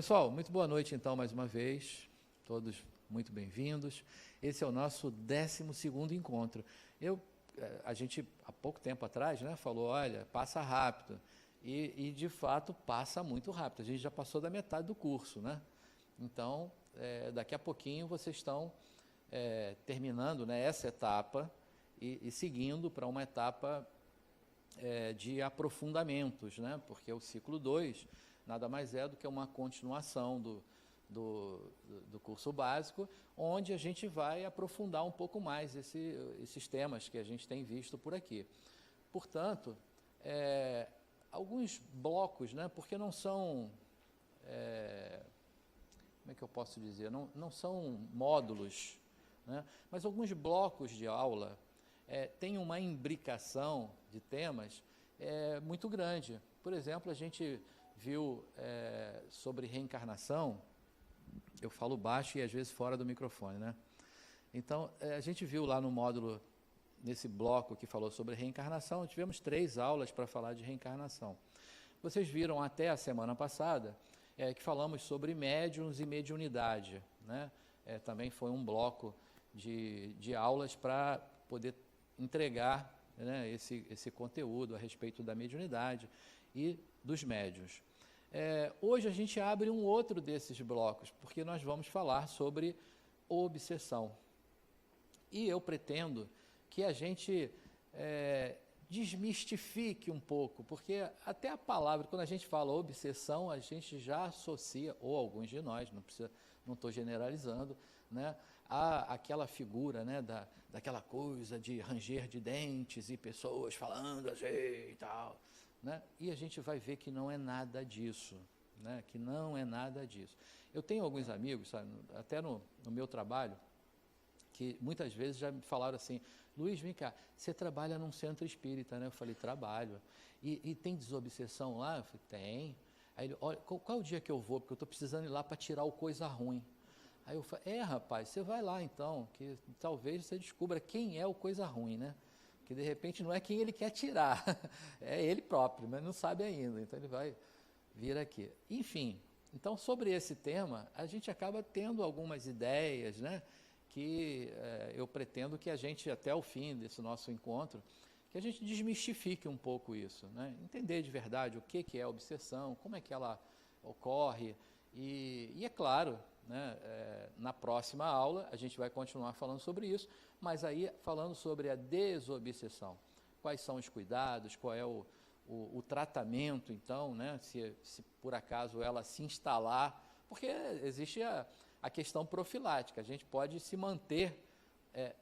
Pessoal, muito boa noite então mais uma vez, todos muito bem-vindos. Esse é o nosso 12º encontro. A gente, há pouco tempo atrás, né, falou, olha, passa rápido, e de fato passa muito rápido, a gente já passou da metade do curso, né? Então, daqui a pouquinho vocês estão terminando, né, essa etapa e seguindo para uma etapa de aprofundamentos, né? Porque o ciclo 2 nada mais é do que uma continuação do curso básico, onde a gente vai aprofundar um pouco mais esses temas que a gente tem visto por aqui. Portanto, alguns blocos, né? Porque não são, como é que eu posso dizer, não são módulos, né? Mas alguns blocos de aula têm uma imbricação de temas muito grande. Por exemplo, a gente viu sobre reencarnação, eu falo baixo e às vezes fora do microfone, né? Então, a gente viu lá no módulo, nesse bloco que falou sobre reencarnação, tivemos 3 aulas para falar de reencarnação. Vocês viram até a semana passada que falamos sobre médiuns e mediunidade, né? Também foi um bloco de aulas para poder entregar, né, esse conteúdo a respeito da mediunidade e dos médiuns. Hoje a gente abre um outro desses blocos, porque nós vamos falar sobre obsessão. E eu pretendo que a gente desmistifique um pouco, porque até a palavra, quando a gente fala obsessão, a gente já associa, ou alguns de nós, não estou generalizando, né, a aquela figura, né, daquela coisa de ranger de dentes e pessoas falando assim e tal, né? E a gente vai ver que não é nada disso, né? Que não é nada disso. Eu tenho alguns amigos, sabe, até no meu trabalho, que muitas vezes já me falaram assim, Luiz, vem cá, você trabalha num centro espírita, né? Eu falei, trabalho. E tem desobsessão lá? Eu falei, tem. Aí ele, olha, qual é o dia que eu vou? Porque eu estou precisando ir lá para tirar o coisa ruim. Aí eu falei, rapaz, você vai lá então, que talvez você descubra quem é o coisa ruim, né? Que de repente não é quem ele quer tirar, é ele próprio, mas não sabe ainda, então ele vai vir aqui. Enfim, então sobre esse tema, a gente acaba tendo algumas ideias, né? Que eu pretendo que a gente, até o fim desse nosso encontro, que a gente desmistifique um pouco isso, né? Entender de verdade o que é a obsessão, como é que ela ocorre, e é claro, né, na próxima aula a gente vai continuar falando sobre isso, mas aí falando sobre a desobsessão, quais são os cuidados, qual é o tratamento, então, né, se por acaso ela se instalar, porque existe a questão profilática, a gente pode se manter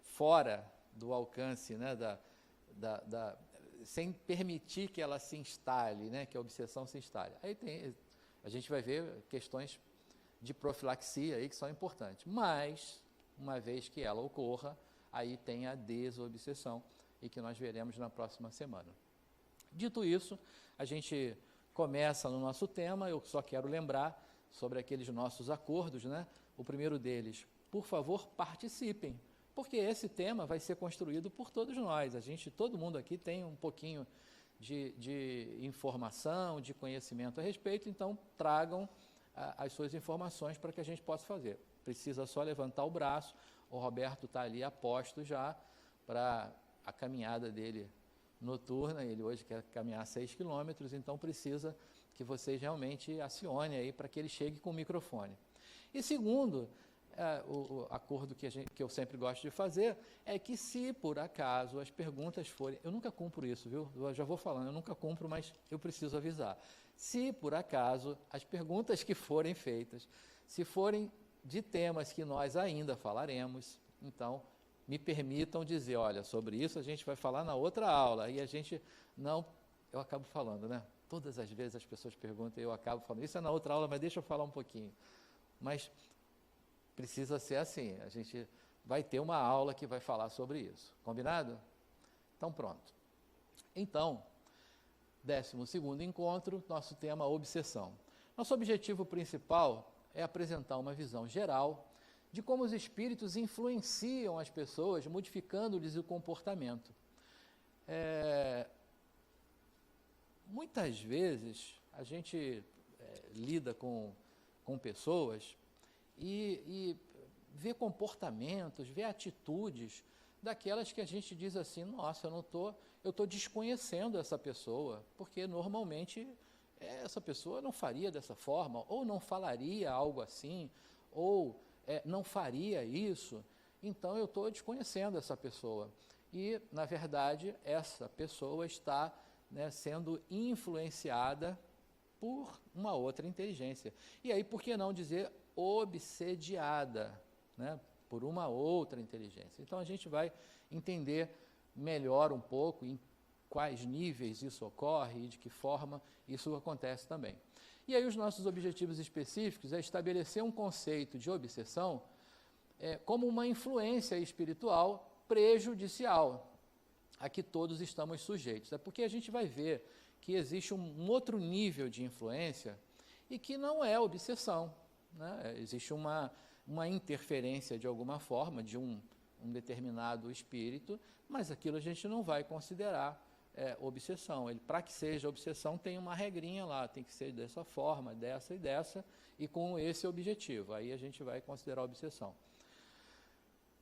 fora do alcance, né, sem permitir que ela se instale, né, que a obsessão se instale. Aí a gente vai ver questões de profilaxia aí que são importantes, mas uma vez que ela ocorra, aí tem a desobsessão e que nós veremos na próxima semana. Dito isso, a gente começa no nosso tema. Eu só quero lembrar sobre aqueles nossos acordos, né? O primeiro deles, por favor, participem, porque esse tema vai ser construído por todos nós. Todo mundo aqui tem um pouquinho de informação, de conhecimento a respeito, então tragam as suas informações para que a gente possa fazer. Precisa só levantar o braço, o Roberto está ali a posto já para a caminhada dele noturna, ele hoje quer caminhar 6 quilômetros, então precisa que vocês realmente acionem aí para que ele chegue com o microfone. E segundo, o acordo que eu sempre gosto de fazer é que se por acaso as perguntas forem, eu nunca cumpro isso, viu? Eu já vou falando, eu nunca cumpro, mas eu preciso avisar. Se por acaso as perguntas que forem feitas, se forem de temas que nós ainda falaremos, então me permitam dizer, olha, sobre isso a gente vai falar na outra aula, e a gente não, eu acabo falando, né? Todas as vezes as pessoas perguntam e eu acabo falando, isso é na outra aula, mas deixa eu falar um pouquinho. Mas precisa ser assim, a gente vai ter uma aula que vai falar sobre isso, combinado? Então pronto. Então, 12º encontro, nosso tema obsessão. Nosso objetivo principal é apresentar uma visão geral de como os espíritos influenciam as pessoas, modificando-lhes o comportamento. Muitas vezes a gente lida com com pessoas e ver comportamentos, ver atitudes daquelas que a gente diz assim, nossa, eu estou desconhecendo essa pessoa, porque normalmente essa pessoa não faria dessa forma, ou não falaria algo assim, ou não faria isso, então eu estou desconhecendo essa pessoa. E, na verdade, essa pessoa está, né, sendo influenciada por uma outra inteligência. E aí, por que não dizer obsediada, né, por uma outra inteligência? Então, a gente vai entender melhor um pouco em quais níveis isso ocorre e de que forma isso acontece também. E aí, os nossos objetivos específicos é estabelecer um conceito de obsessão como uma influência espiritual prejudicial a que todos estamos sujeitos. É porque a gente vai ver que existe um outro nível de influência e que não é obsessão, né? Existe uma interferência de alguma forma de um determinado espírito, mas aquilo a gente não vai considerar obsessão. Para que seja obsessão tem uma regrinha lá, tem que ser dessa forma, dessa e dessa, e com esse objetivo. Aí a gente vai considerar obsessão.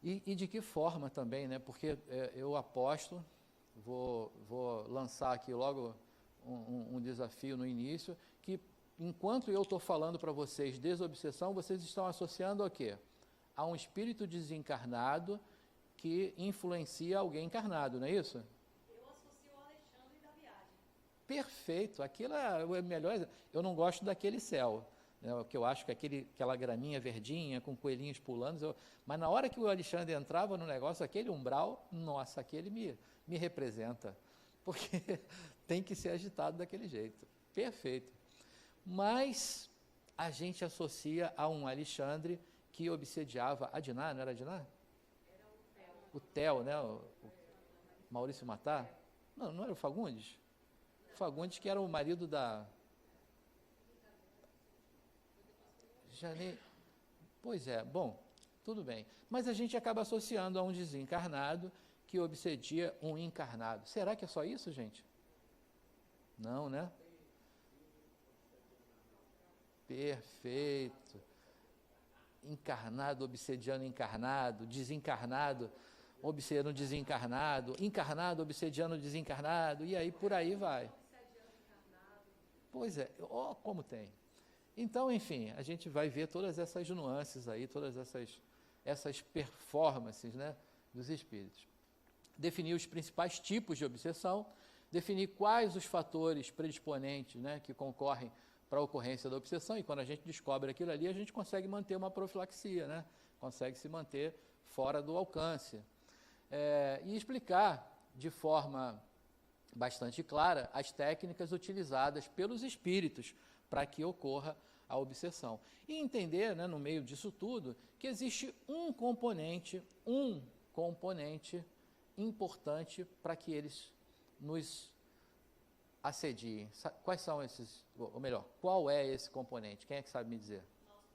E de que forma também, né? Porque eu aposto, vou lançar aqui logo um desafio no início, que enquanto eu estou falando para vocês desobsessão, vocês estão associando a quê? A um espírito desencarnado que influencia alguém encarnado, não é isso? Eu associo o Alexandre da viagem. Perfeito, aquilo é o melhor. Eu não gosto daquele céu, né, que eu acho que aquela graminha verdinha com coelhinhos pulando, mas na hora que o Alexandre entrava no negócio, aquele umbral, nossa, aquele me representa, porque tem que ser agitado daquele jeito. Perfeito. Mas a gente associa a um Alexandre que obsediava a Diná, não era a Diná? Era O Theo, né? O Maurício Matar? Não era o Fagundes? O Fagundes que era o marido da... Pois é, bom, tudo bem. Mas a gente acaba associando a um desencarnado que obsedia um encarnado. Será que é só isso, gente? Não, né? Perfeito. Encarnado obsediando encarnado, desencarnado obsediando desencarnado, encarnado obsediando desencarnado, e aí por aí vai. Pois é, ó, como tem. Então, enfim, a gente vai ver todas essas nuances aí, todas essas performances, né, dos espíritos. Definir os principais tipos de obsessão, definir quais os fatores predisponentes, né, que concorrem para a ocorrência da obsessão, e quando a gente descobre aquilo ali, a gente consegue manter uma profilaxia, né, consegue se manter fora do alcance. E explicar de forma bastante clara as técnicas utilizadas pelos espíritos para que ocorra a obsessão. E entender, né, no meio disso tudo, que existe um componente importante para que eles nos assediem. Quais são esses, ou melhor, qual é esse componente? Quem é que sabe me dizer? Nossos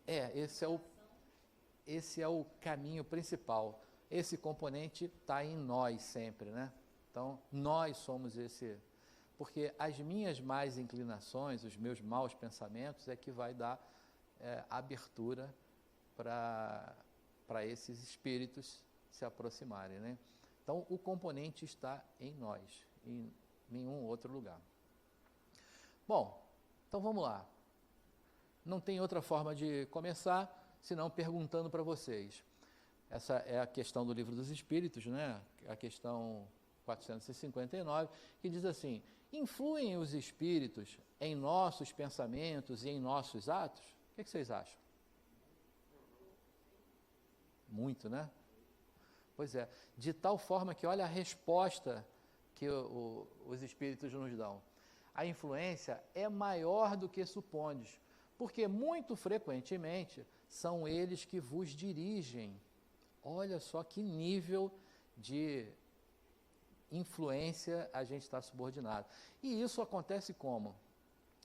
pensamentos. Esse é o caminho principal. Esse componente está em nós sempre, né? Então, nós somos esse... Porque as minhas más inclinações, os meus maus pensamentos, é que vai dar abertura para esses espíritos se aproximarem, né? Então, o componente está em nós, em nenhum outro lugar. Bom, então vamos lá. Não tem outra forma de começar, senão perguntando para vocês. Essa é a questão do Livro dos Espíritos, né? A questão 459, que diz assim: influem os espíritos em nossos pensamentos e em nossos atos? O que vocês acham? Muito, né? Pois é, de tal forma que olha a resposta que os espíritos nos dão. A influência é maior do que supondes, porque muito frequentemente são eles que vos dirigem. Olha só que nível de influência a gente está subordinado. E isso acontece como?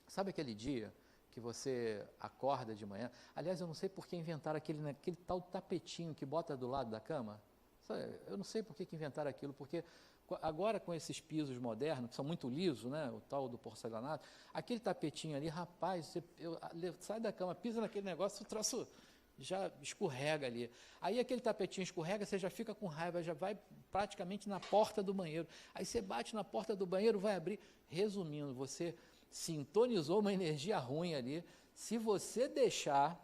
Sabe aquele dia que você acorda de manhã? Aliás, eu não sei por que inventaram aquele tal tapetinho que bota do lado da cama. Eu não sei por que inventaram aquilo, porque Agora, com esses pisos modernos, que são muito lisos, né, o tal do porcelanato, aquele tapetinho ali, rapaz, sai da cama, pisa naquele negócio, o troço já escorrega ali. Aí aquele tapetinho escorrega, você já fica com raiva, já vai praticamente na porta do banheiro. Aí você bate na porta do banheiro, vai abrir. Resumindo, você sintonizou uma energia ruim ali. Se você deixar,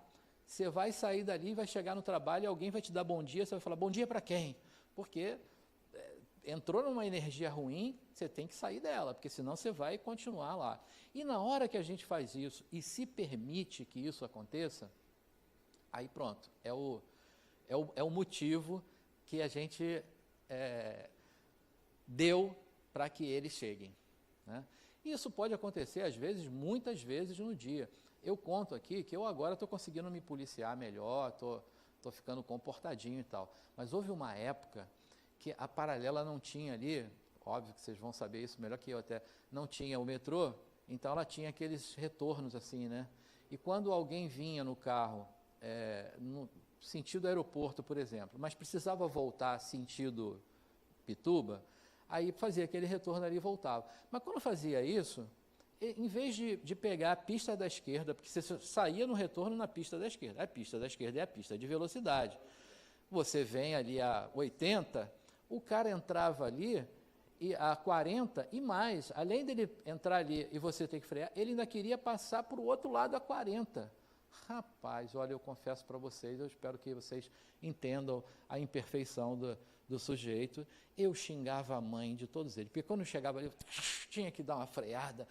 você vai sair dali, vai chegar no trabalho, alguém vai te dar bom dia, você vai falar, bom dia para quem? Porque entrou numa energia ruim, você tem que sair dela, porque senão você vai continuar lá. E na hora que a gente faz isso e se permite que isso aconteça, aí pronto, é o motivo que a gente deu para que eles cheguem, né? Isso pode acontecer, às vezes, muitas vezes no dia. Eu conto aqui que eu agora estou conseguindo me policiar melhor, estou ficando comportadinho e tal. Mas houve uma época que a Paralela não tinha ali, óbvio que vocês vão saber isso melhor que eu até, não tinha o metrô, então ela tinha aqueles retornos assim, né? E quando alguém vinha no carro, no sentido aeroporto, por exemplo, mas precisava voltar sentido Pituba, aí fazia aquele retorno ali e voltava. Mas quando fazia isso, em vez de pegar a pista da esquerda, porque você saía no retorno na pista da esquerda, a pista da esquerda é a pista de velocidade. Você vem ali a 80, o cara entrava ali e a 40 e mais, além dele entrar ali e você ter que frear, ele ainda queria passar para o outro lado a 40. Rapaz, olha, eu confesso para vocês, eu espero que vocês entendam a imperfeição do sujeito. Eu xingava a mãe de todos eles, porque quando eu chegava ali, eu tinha que dar uma freada,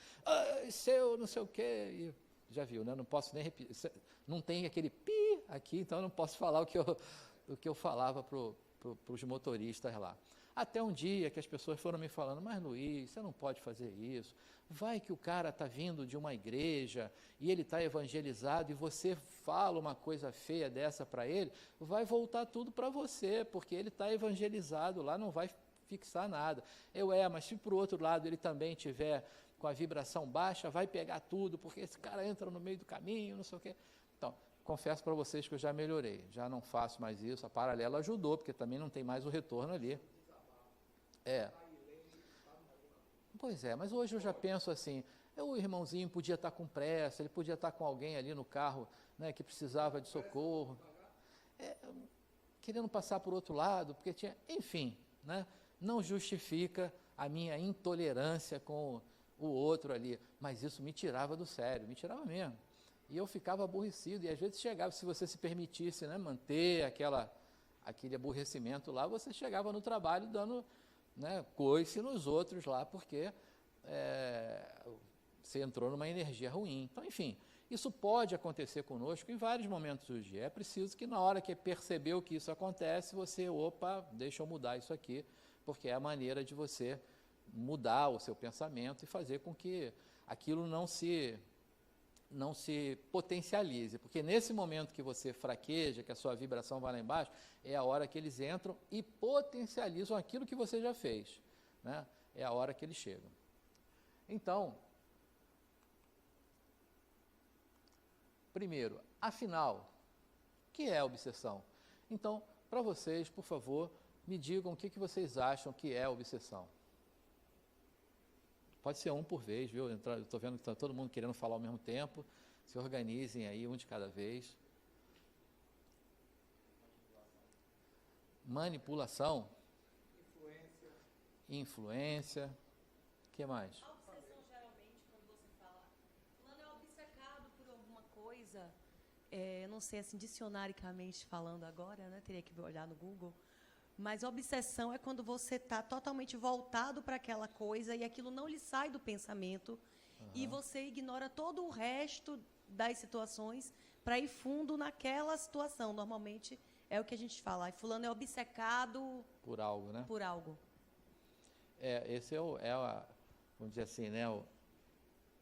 seu não sei o quê, e já viu, né? Não posso nem repetir, não tem aquele pi aqui, então eu não posso falar o que eu falava para os motoristas lá. Até um dia que as pessoas foram me falando, mas Luiz, você não pode fazer isso, vai que o cara está vindo de uma igreja e ele está evangelizado e você fala uma coisa feia dessa para ele, vai voltar tudo para você, porque ele está evangelizado lá, não vai fixar nada. Mas se por outro lado ele também tiver com a vibração baixa, vai pegar tudo, porque esse cara entra no meio do caminho, não sei o quê. Então, confesso para vocês que eu já melhorei, já não faço mais isso, a Paralela ajudou, porque também não tem mais o retorno ali. Pois é, mas hoje eu já penso assim, o irmãozinho podia estar com pressa, ele podia estar com alguém ali no carro, né, que precisava de socorro, querendo passar por outro lado, porque tinha, enfim, né, não justifica a minha intolerância com o outro ali, mas isso me tirava do sério, me tirava mesmo. E eu ficava aborrecido, e às vezes chegava, se você se permitisse, né, manter aquele aborrecimento lá, você chegava no trabalho dando, né, coice nos outros lá, porque você entrou numa energia ruim. Então, enfim, isso pode acontecer conosco em vários momentos do dia. É preciso que na hora que percebeu que isso acontece, você, deixa eu mudar isso aqui, porque é a maneira de você mudar o seu pensamento e fazer com que aquilo não se potencialize, porque nesse momento que você fraqueja, que a sua vibração vai lá embaixo, é a hora que eles entram e potencializam aquilo que você já fez, né? É a hora que eles chegam. Então, primeiro, afinal, o que é a obsessão? Então, para vocês, por favor, me digam o que vocês acham que é a obsessão. Pode ser um por vez, viu? Eu estou vendo que está todo mundo querendo falar ao mesmo tempo. Se organizem aí, um de cada vez. Manipulação. Influência. O que mais? A obsessão, geralmente, quando você fala, fulano é obcecado por alguma coisa, eu não sei, assim, dicionaricamente falando agora, né? Teria que olhar no Google. Mas obsessão é quando você está totalmente voltado para aquela coisa e aquilo não lhe sai do pensamento e você ignora todo o resto das situações para ir fundo naquela situação. Normalmente é o que a gente fala. Fulano é obcecado por algo, né? Por algo. Esse vamos dizer assim, né?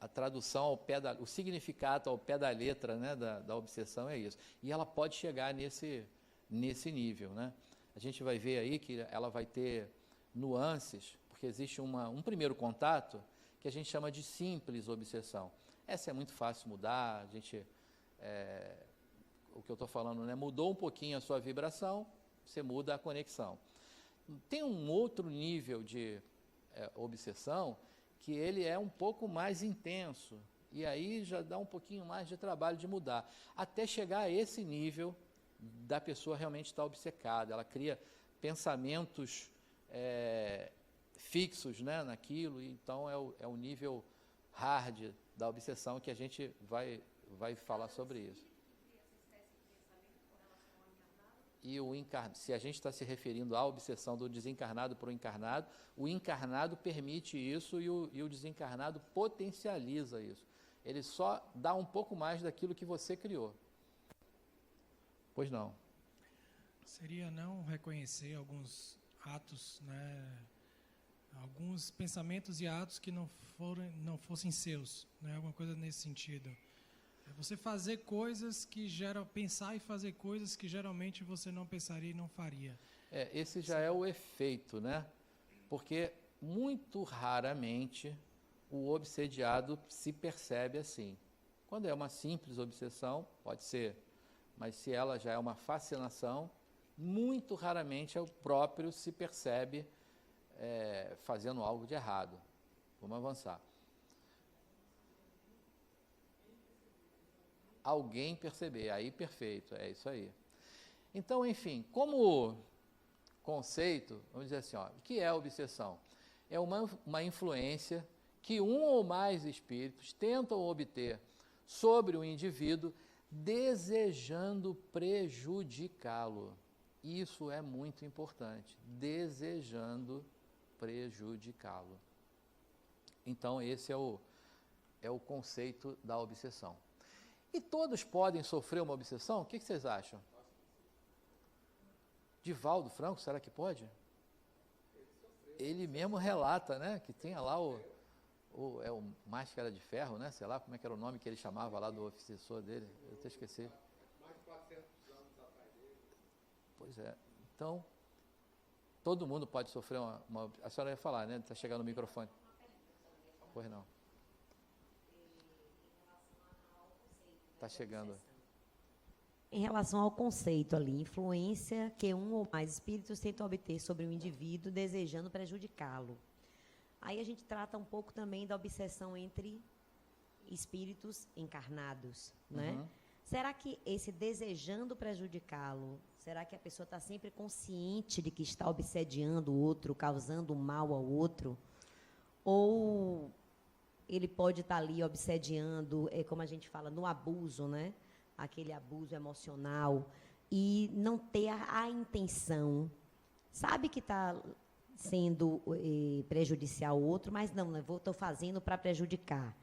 A tradução ao pé o significado ao pé da letra, né? Da obsessão é isso. E ela pode chegar nesse nível, né? A gente vai ver aí que ela vai ter nuances, porque existe um primeiro contato que a gente chama de simples obsessão. Essa é muito fácil mudar, o que eu estou falando, né? Mudou um pouquinho a sua vibração, você muda a conexão. Tem um outro nível de obsessão que ele é um pouco mais intenso, e aí já dá um pouquinho mais de trabalho de mudar, até chegar a esse nível da pessoa realmente estar obcecada, ela cria pensamentos fixos, né, naquilo, então é o nível hard da obsessão que a gente vai falar sobre isso. E se a gente está se referindo à obsessão do desencarnado para o encarnado, o encarnado permite isso e o desencarnado potencializa isso. Ele só dá um pouco mais daquilo que você criou. Pois não. Seria não reconhecer alguns atos, né, alguns pensamentos e atos que não fossem seus, né, alguma coisa nesse sentido. Você fazer coisas que pensar e fazer coisas que geralmente você não pensaria e não faria. Esse já é o efeito, né? Porque muito raramente o obsediado se percebe assim. Quando é uma simples obsessão, pode ser, mas se ela já é uma fascinação, muito raramente o próprio se percebe fazendo algo de errado. Vamos avançar. Alguém perceber, aí perfeito, é isso aí. Então, enfim, como conceito, vamos dizer assim, o que é obsessão? É uma influência que um ou mais espíritos tentam obter sobre o indivíduo, desejando prejudicá-lo. Isso é muito importante, desejando prejudicá-lo. Então, esse é o conceito da obsessão. E todos podem sofrer uma obsessão? O que vocês acham? Divaldo Franco, será que pode? Ele mesmo relata, né, que tinha lá o Máscara de Ferro, né, sei lá como é que era o nome que ele chamava lá do obsessor dele, eu até esqueci. Mais de 400 anos atrás dele. Pois é, então, todo mundo pode sofrer uma... A senhora ia falar, né, está chegando no microfone. Pois não. Está chegando. Em relação ao conceito ali, influência que um ou mais espíritos tentam obter sobre o indivíduo, desejando prejudicá-lo. Aí a gente trata um pouco também da obsessão entre espíritos encarnados, né? Uhum. Será que esse desejando prejudicá-lo, será que a pessoa está sempre consciente de que está obsediando o outro, causando mal ao outro? Ou ele pode estar ali obsediando, como a gente fala, no abuso, né? Aquele abuso emocional, e não ter a intenção. Sabe que está sendo prejudicial ao outro, mas não, estou fazendo para prejudicar.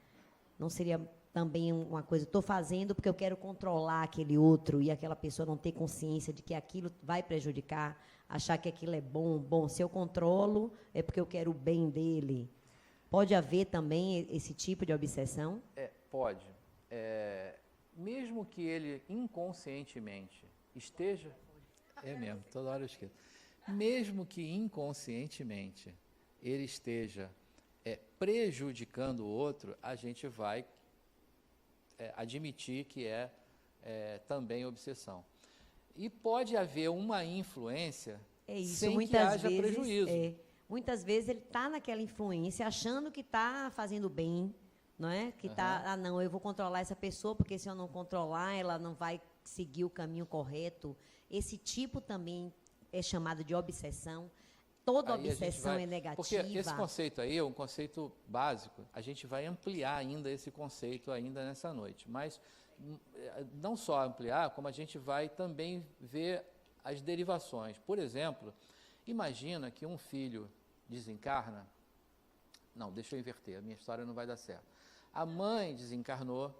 Não seria também uma coisa, estou fazendo porque eu quero controlar aquele outro e aquela pessoa não ter consciência de que aquilo vai prejudicar, achar que aquilo é bom. Bom, se eu controlo, é porque eu quero o bem dele. Pode haver também esse tipo de obsessão? Pode. Mesmo que ele inconscientemente esteja... É mesmo, toda hora eu esqueço. Mesmo que inconscientemente ele esteja prejudicando o outro, a gente vai admitir que é também obsessão. E pode haver uma influência sem que haja prejuízo. Muitas vezes ele está naquela influência, achando que está fazendo bem, não é? Que está, não, eu vou controlar essa pessoa, porque se eu não controlar, ela não vai seguir o caminho correto. Esse tipo também é chamado de obsessão. Toda obsessão é negativa. Porque esse conceito aí é um conceito básico. A gente vai ampliar ainda esse conceito ainda nessa noite. Mas não só ampliar, como a gente vai também ver as derivações. Por exemplo, imagina que um filho desencarna. Não, deixa eu inverter, a minha história não vai dar certo. A mãe desencarnou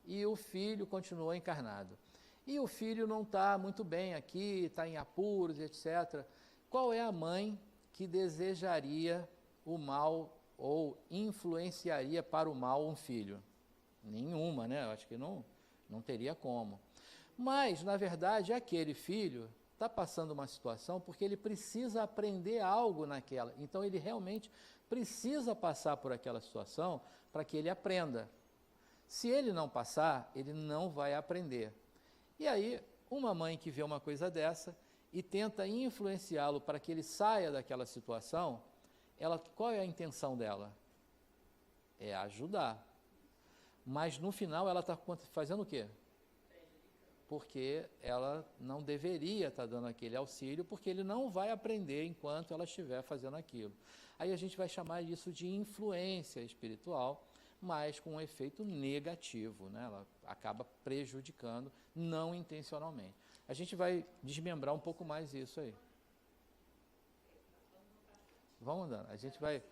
e o filho continuou encarnado. E o filho não está muito bem aqui, está em apuros, etc. Qual é a mãe que desejaria o mal ou influenciaria para o mal um filho? Nenhuma, né? Eu acho que não teria como. Mas, na verdade, aquele filho está passando uma situação porque ele precisa aprender algo naquela. Então, ele realmente precisa passar por aquela situação para que ele aprenda. Se ele não passar, ele não vai aprender. E aí, uma mãe que vê uma coisa dessa e tenta influenciá-lo para que ele saia daquela situação, qual é a intenção dela? É ajudar. Mas no final ela está fazendo o quê? Porque ela não deveria estar dando aquele auxílio, porque ele não vai aprender enquanto ela estiver fazendo aquilo. Aí a gente vai chamar isso de influência espiritual, mas com um efeito negativo, né? Ela acaba prejudicando, não intencionalmente. A gente vai desmembrar um pouco mais isso aí. Vamos andando. A gente vai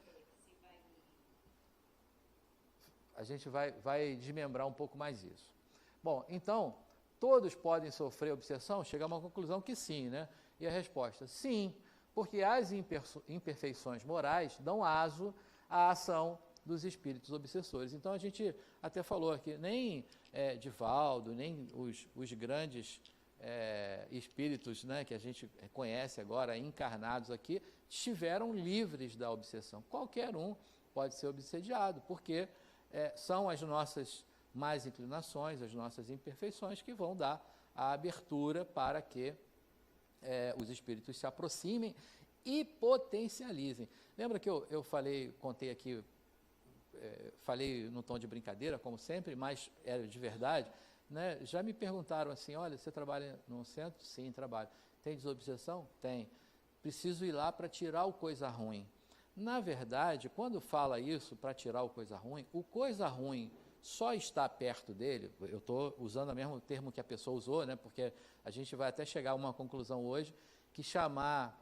desmembrar um pouco mais isso. Bom, então, todos podem sofrer obsessão? Chegamos à conclusão que sim, né? E a resposta, sim, porque as imperfeições morais dão aso à ação dos espíritos obsessores. Então, a gente até falou aqui, nem Divaldo, nem os grandes espíritos, né, que a gente conhece agora, encarnados aqui, estiveram livres da obsessão. Qualquer um pode ser obsediado, porque são as nossas más inclinações, as nossas imperfeições que vão dar a abertura para que os espíritos se aproximem e potencializem. Lembra que eu contei aqui, falei no tom de brincadeira, como sempre, mas era de verdade, né? Já me perguntaram assim, olha, você trabalha num centro? Sim, trabalho. Tem desobsessão? Tem. Preciso ir lá para tirar o coisa ruim. Na verdade, quando fala isso, para tirar o coisa ruim só está perto dele, eu estou usando o mesmo termo que a pessoa usou, né, porque a gente vai até chegar a uma conclusão hoje, que chamar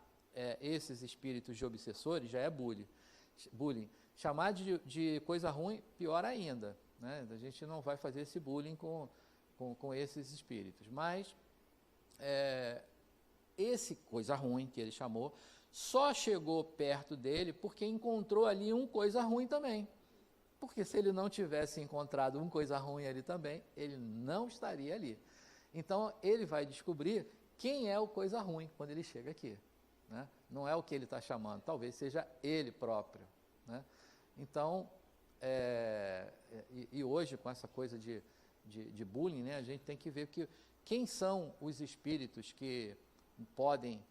esses espíritos de obsessores já é bullying. Chamar de coisa ruim, pior ainda, né? A gente não vai fazer esse bullying com esses espíritos, mas esse coisa ruim que ele chamou, só chegou perto dele porque encontrou ali um coisa ruim também. Porque se ele não tivesse encontrado um coisa ruim ali também, ele não estaria ali. Então, ele vai descobrir quem é o coisa ruim quando ele chega aqui, né? Não é o que ele está chamando, talvez seja ele próprio, né? Então, e hoje, com essa coisa de bullying, né, a gente tem que ver quem são os espíritos que podem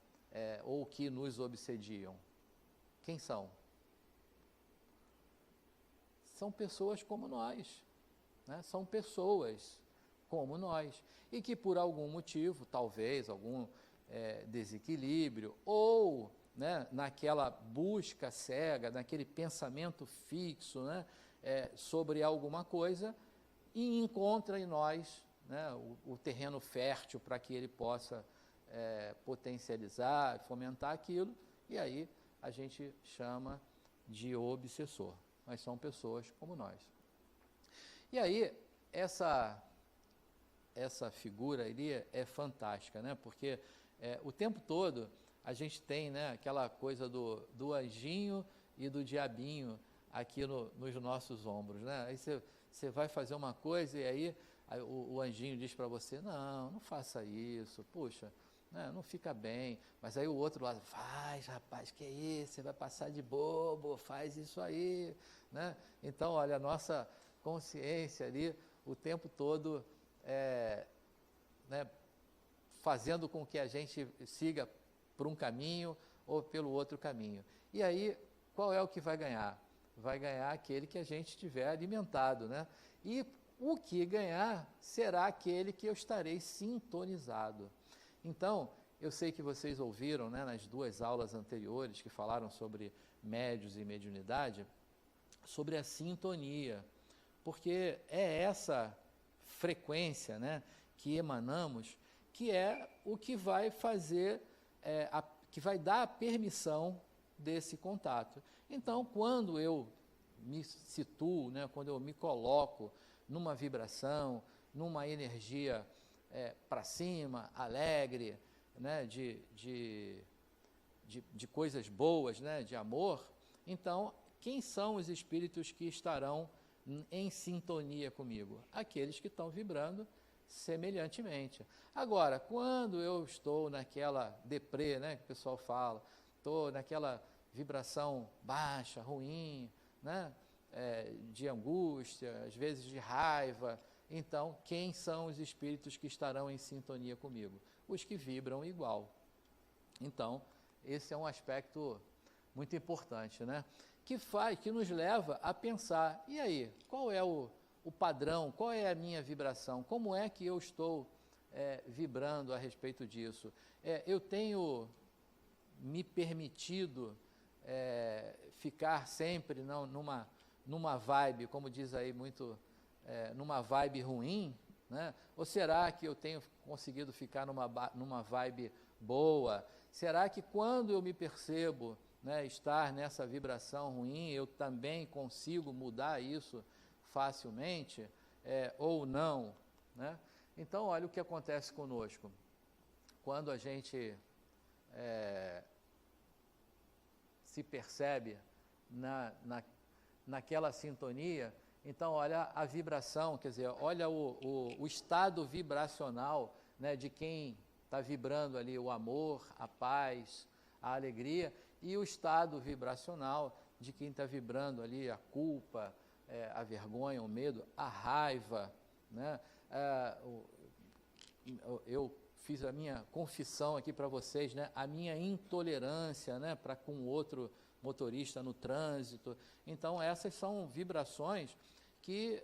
ou que nos obsediam. Quem são? São pessoas como nós, né? São pessoas como nós, e que por algum motivo, talvez algum desequilíbrio, ou, né, naquela busca cega, naquele pensamento fixo, né, sobre alguma coisa, e encontra em nós, né, o terreno fértil para que ele possa potencializar, fomentar aquilo, e aí a gente chama de obsessor. Mas são pessoas como nós. E aí, essa figura ali é fantástica, né? Porque o tempo todo a gente tem, né, aquela coisa do anjinho e do diabinho aqui nos nossos ombros, né? Aí você vai fazer uma coisa e aí o anjinho diz para você, não faça isso, puxa, né, não fica bem. Mas aí o outro lado, faz, rapaz, que é isso, você vai passar de bobo, faz isso aí, né? Então, olha, a nossa consciência ali, o tempo todo, né, fazendo com que a gente siga por um caminho ou pelo outro caminho. E aí, qual é o que vai ganhar? Vai ganhar aquele que a gente tiver alimentado, né? E o que ganhar será aquele que eu estarei sintonizado. Então, eu sei que vocês ouviram, né, nas 2 aulas anteriores que falaram sobre médios e mediunidade, sobre a sintonia, porque é essa frequência, né, que emanamos, que é o que vai fazer, que vai dar a permissão desse contato. Então, quando eu me situo, né, quando eu me coloco numa vibração, numa energia para cima, alegre, né, de coisas boas, né, de amor, então, quem são os espíritos que estarão em sintonia comigo? Aqueles que estão vibrando semelhantemente. Agora, quando eu estou naquela deprê, né, que o pessoal fala, estou naquela vibração baixa, ruim, né, de angústia, às vezes de raiva, então, quem são os espíritos que estarão em sintonia comigo? Os que vibram igual. Então, esse é um aspecto muito importante, né? Que nos leva a pensar, e aí, qual é o padrão, qual é a minha vibração, como é que eu estou vibrando a respeito disso? Eu tenho me permitido ficar sempre numa vibe, como diz aí muito, numa vibe ruim, né? Ou será que eu tenho conseguido ficar numa vibe boa? Será que quando eu me percebo, né, estar nessa vibração ruim, eu também consigo mudar isso facilmente, ou não, né? Então, olha o que acontece conosco. Quando a gente se percebe naquela sintonia, então, olha a vibração, quer dizer, olha o estado vibracional, né, de quem está vibrando ali o amor, a paz, a alegria, e o estado vibracional de quem está vibrando ali a culpa, a vergonha, o medo, a raiva, né? Eu fiz a minha confissão aqui para vocês, né? A minha intolerância, né, para com outro motorista no trânsito. Então, essas são vibrações que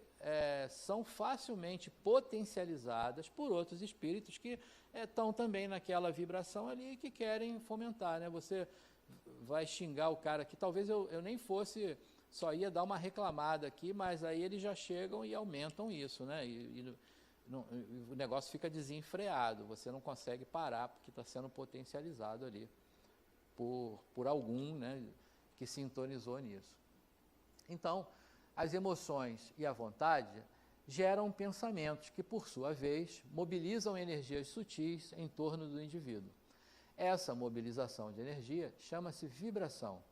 são facilmente potencializadas por outros espíritos que estão também naquela vibração ali e que querem fomentar, né? Você vai xingar o cara aqui, talvez eu nem fosse, só ia dar uma reclamada aqui, mas aí eles já chegam e aumentam isso, né? O negócio fica desenfreado, você não consegue parar porque está sendo potencializado ali por algum, né, que sintonizou nisso. Então, as emoções e a vontade geram pensamentos que, por sua vez, mobilizam energias sutis em torno do indivíduo. Essa mobilização de energia chama-se vibração,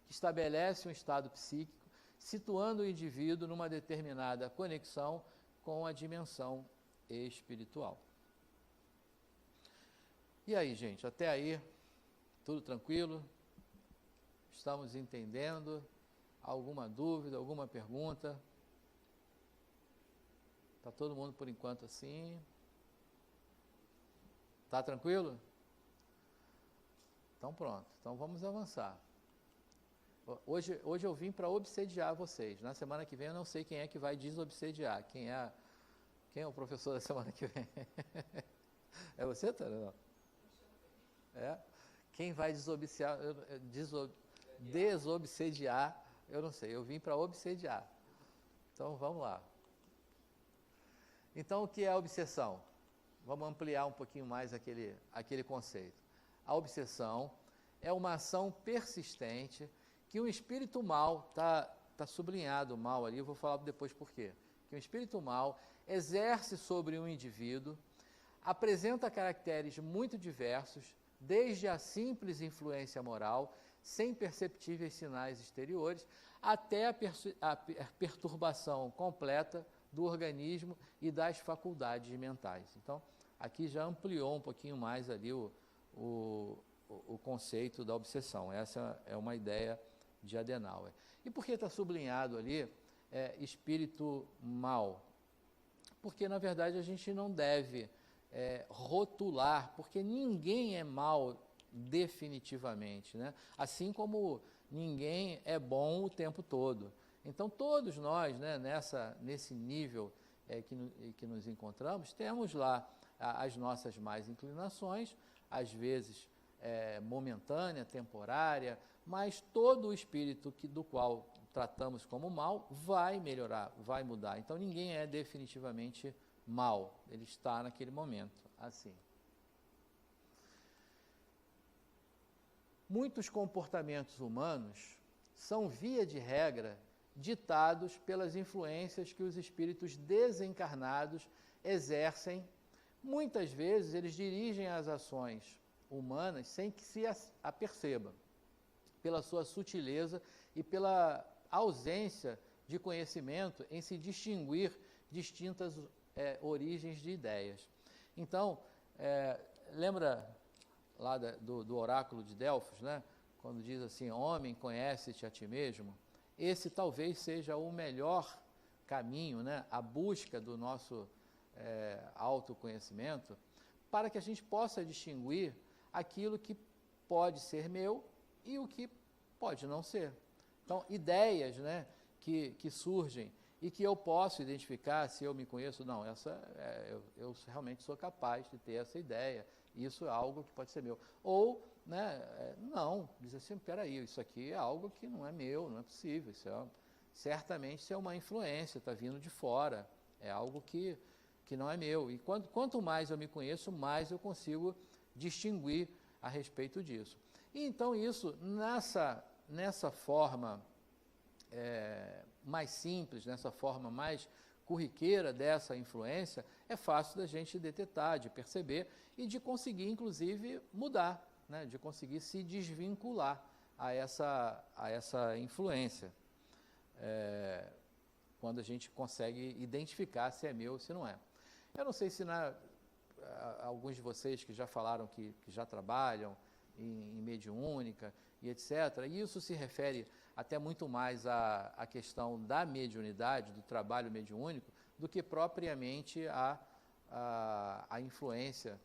que estabelece um estado psíquico, situando o indivíduo numa determinada conexão com a dimensão espiritual. E aí, gente, até aí, tudo tranquilo? Estamos entendendo? Alguma dúvida, alguma pergunta? Está todo mundo, por enquanto, assim? Está tranquilo? Então, pronto. Então, vamos avançar. Hoje eu vim para obsediar vocês. Na semana que vem, eu não sei quem é que vai desobsediar. Quem é o professor da semana que vem? É você, Tânia? Não. Quem vai desobsediar, eu não sei. Eu vim para obsediar. Então, vamos lá. Então, o que é a obsessão? Vamos ampliar um pouquinho mais aquele conceito. A obsessão é uma ação persistente que um espírito mal, está sublinhado o mal ali, eu vou falar depois por quê. Que um espírito mal exerce sobre um indivíduo, apresenta caracteres muito diversos, desde a simples influência moral, sem perceptíveis sinais exteriores, até a perturbação completa do organismo e das faculdades mentais. Então, aqui já ampliou um pouquinho mais ali o conceito da obsessão. Essa é uma ideia de Adenauer. E por que está sublinhado ali espírito mal? Porque, na verdade, a gente não deve rotular, porque ninguém é mal definitivamente, né? Assim como ninguém é bom o tempo todo. Então, todos nós, né, nesse nível que nos encontramos, temos lá as nossas más inclinações, às vezes momentânea, temporária, mas todo o espírito do qual tratamos como mal vai melhorar, vai mudar. Então, ninguém é definitivamente mal, ele está naquele momento assim. Muitos comportamentos humanos são, via de regra, ditados pelas influências que os espíritos desencarnados exercem. Muitas vezes eles dirigem as ações humanas sem que se aperceba, pela sua sutileza e pela ausência de conhecimento em se distinguir distintas origens de ideias. Então, lembra lá do oráculo de Delfos, né? Quando diz assim, homem, conhece-te a ti mesmo? Esse talvez seja o melhor caminho, né? A busca do nosso autoconhecimento, para que a gente possa distinguir aquilo que pode ser meu e o que pode não ser. Então, ideias, né, que surgem e que eu posso identificar se eu me conheço, não, eu realmente sou capaz de ter essa ideia, isso é algo que pode ser meu. Ou, né, não, diz assim, peraí, isso aqui é algo que não é meu, não é possível, certamente isso é uma influência, está vindo de fora, é algo que não é meu. E quanto mais eu me conheço, mais eu consigo distinguir a respeito disso. E então isso, nessa forma mais simples, nessa forma mais corriqueira dessa influência, é fácil da gente detectar, de perceber e de conseguir, inclusive, mudar, né? De conseguir se desvincular a essa influência. Quando a gente consegue identificar se é meu ou se não é. Eu não sei se alguns de vocês que já falaram que já trabalham em mediúnica e etc., e isso se refere até muito mais à questão da mediunidade, do trabalho mediúnico, do que propriamente a influência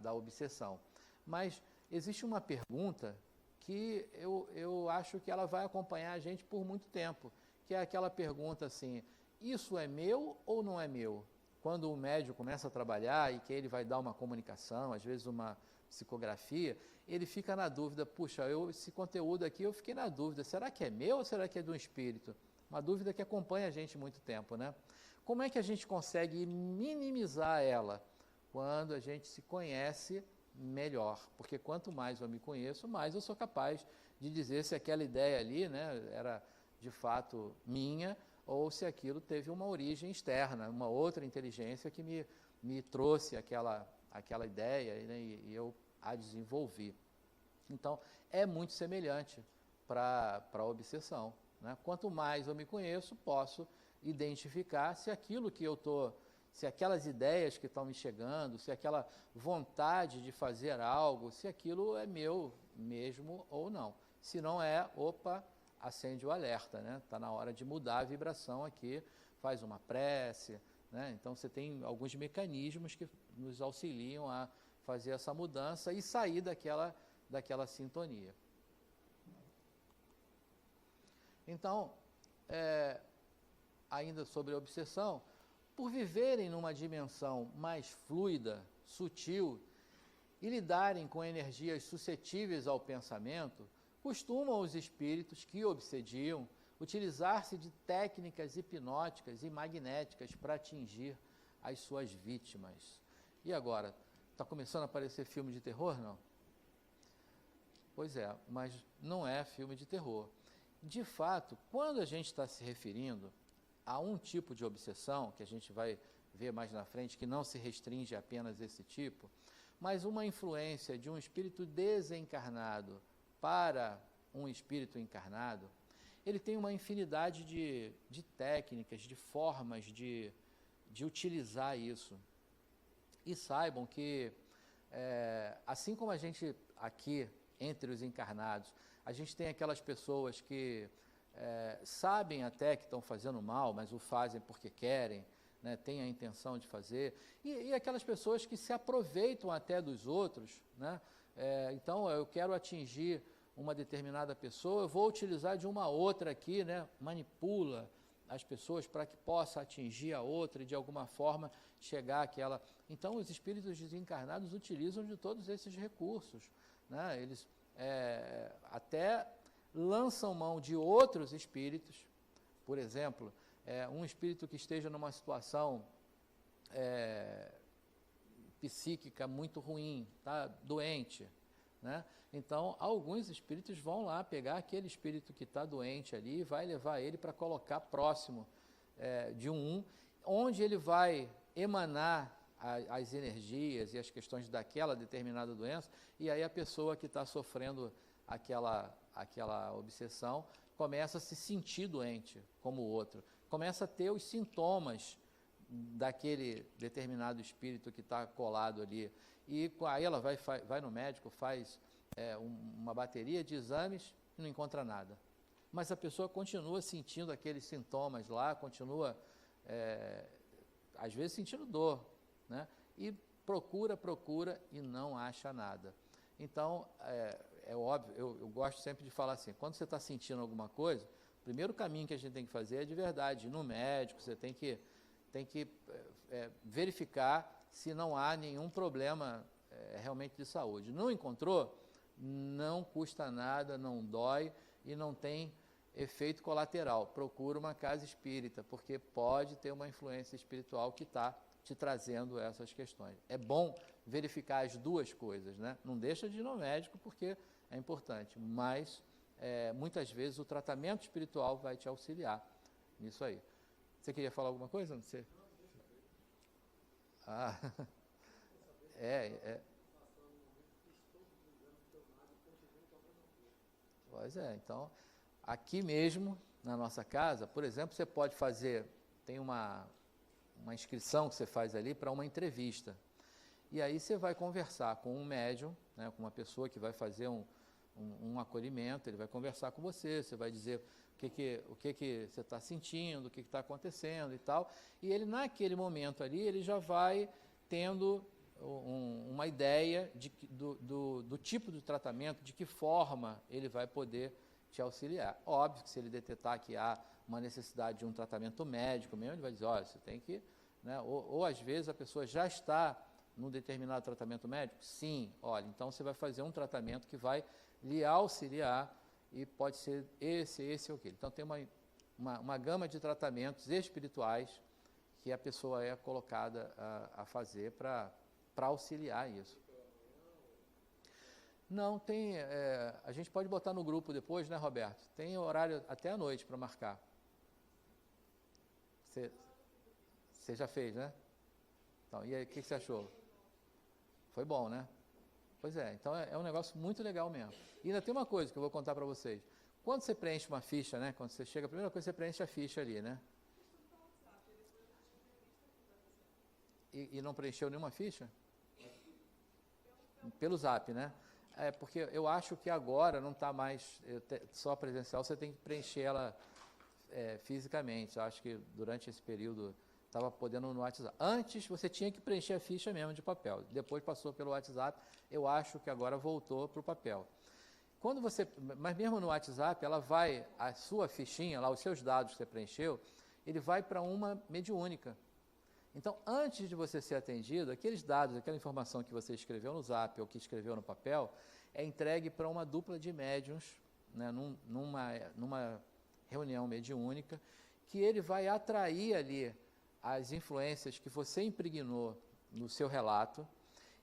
da obsessão. Mas existe uma pergunta que eu acho que ela vai acompanhar a gente por muito tempo, que é aquela pergunta assim, isso é meu ou não é meu? Quando o médium começa a trabalhar e que ele vai dar uma comunicação, às vezes uma psicografia, ele fica na dúvida, puxa, esse conteúdo aqui eu fiquei na dúvida, será que é meu ou será que é do espírito? Uma dúvida que acompanha a gente muito tempo, né? Como é que a gente consegue minimizar ela? Quando a gente se conhece melhor, porque quanto mais eu me conheço, mais eu sou capaz de dizer se aquela ideia ali, né, era de fato minha, ou se aquilo teve uma origem externa, uma outra inteligência que me trouxe aquela ideia, né, e eu a desenvolvi. Então, é muito semelhante para a obsessão, né? Quanto mais eu me conheço, posso identificar se aquilo que eu estou, se aquelas ideias que estão me chegando, se aquela vontade de fazer algo, se aquilo é meu mesmo ou não. Se não é, opa, acende o alerta, né? Está na hora de mudar a vibração aqui, faz uma prece, né? Então você tem alguns mecanismos que nos auxiliam a fazer essa mudança e sair daquela sintonia. Então, ainda sobre a obsessão, por viverem numa dimensão mais fluida, sutil, e lidarem com energias suscetíveis ao pensamento, costumam os espíritos que obsediam utilizar-se de técnicas hipnóticas e magnéticas para atingir as suas vítimas. E agora, está começando a aparecer filme de terror, não? Pois é, mas não é filme de terror. De fato, quando a gente está se referindo a um tipo de obsessão, que a gente vai ver mais na frente, que não se restringe a apenas esse tipo, mas uma influência de um espírito desencarnado para um espírito encarnado, ele tem uma infinidade de técnicas, de formas de utilizar isso. E saibam que, assim como a gente aqui, entre os encarnados, a gente tem aquelas pessoas que sabem até que estão fazendo mal, mas o fazem porque querem, né, têm a intenção de fazer, e aquelas pessoas que se aproveitam até dos outros, né? Então, eu quero atingir uma determinada pessoa, eu vou utilizar de uma outra aqui, né, manipula as pessoas para que possa atingir a outra e de alguma forma chegar àquela. Então, os espíritos desencarnados utilizam de todos esses recursos, né? Eles até lançam mão de outros espíritos, por exemplo, um espírito que esteja numa situação psíquica muito ruim, tá doente, né? Então, alguns espíritos vão lá pegar aquele espírito que está doente ali e vai levar ele para colocar próximo de onde ele vai emanar as energias e as questões daquela determinada doença, e aí a pessoa que está sofrendo aquela obsessão começa a se sentir doente como o outro, começa a ter os sintomas daquele determinado espírito que está colado ali, e aí ela vai no médico, faz uma bateria de exames e não encontra nada, mas a pessoa continua sentindo aqueles sintomas lá, continua às vezes sentindo dor, né? E procura e não acha nada. Então, óbvio, eu gosto sempre de falar assim, quando você está sentindo alguma coisa, o primeiro caminho que a gente tem que fazer é de verdade, ir no médico, você tem que verificar se não há nenhum problema realmente de saúde. Não encontrou? Não custa nada, não dói e não tem efeito colateral. Procura uma casa espírita, porque pode ter uma influência espiritual que está te trazendo essas questões. É bom verificar as duas coisas, né? Não deixa de ir no médico, porque é importante, mas muitas vezes o tratamento espiritual vai te auxiliar nisso aí. Você queria falar alguma coisa? Não sei. Ah, Pois é, então, aqui mesmo, na nossa casa, por exemplo, você pode fazer, tem uma inscrição que você faz ali para uma entrevista. E aí você vai conversar com um médium, né, com uma pessoa que vai fazer um acolhimento, ele vai conversar com você, você vai dizer o que você está sentindo, o que está acontecendo e tal. E ele, naquele momento ali, ele já vai tendo uma ideia do tipo de tratamento, de que forma ele vai poder te auxiliar. Óbvio que se ele detectar que há uma necessidade de um tratamento médico mesmo, ele vai dizer, olha, você tem que... Né, ou às vezes a pessoa já está num determinado tratamento médico? Sim, olha, então você vai fazer um tratamento que vai lhe auxiliar e pode ser esse ou aquele. Então tem uma gama de tratamentos espirituais que a pessoa é colocada a fazer para auxiliar isso. Não, tem... a gente pode botar no grupo depois, né, Roberto? Tem horário até à noite para marcar. Você já fez, né? Então, e aí, o que você achou? Foi bom, né? Pois é, então é um negócio muito legal mesmo. E ainda tem uma coisa que eu vou contar para vocês. Quando você preenche uma ficha, né? Quando você chega, a primeira coisa você preenche a ficha ali, né? E não preencheu nenhuma ficha? Pelo Zap, né? Porque eu acho que agora não está mais só presencial, você tem que preencher ela fisicamente. Eu acho que durante esse período estava podendo no WhatsApp. Antes você tinha que preencher a ficha mesmo de papel, depois passou pelo WhatsApp, eu acho que agora voltou para o papel. Mas mesmo no WhatsApp, ela vai, a sua fichinha, lá os seus dados que você preencheu, ele vai para uma mediúnica. Então, antes de você ser atendido, aqueles dados, aquela informação que você escreveu no Zap ou que escreveu no papel, é entregue para uma dupla de médiuns, né, numa reunião mediúnica, que ele vai atrair ali as influências que você impregnou no seu relato,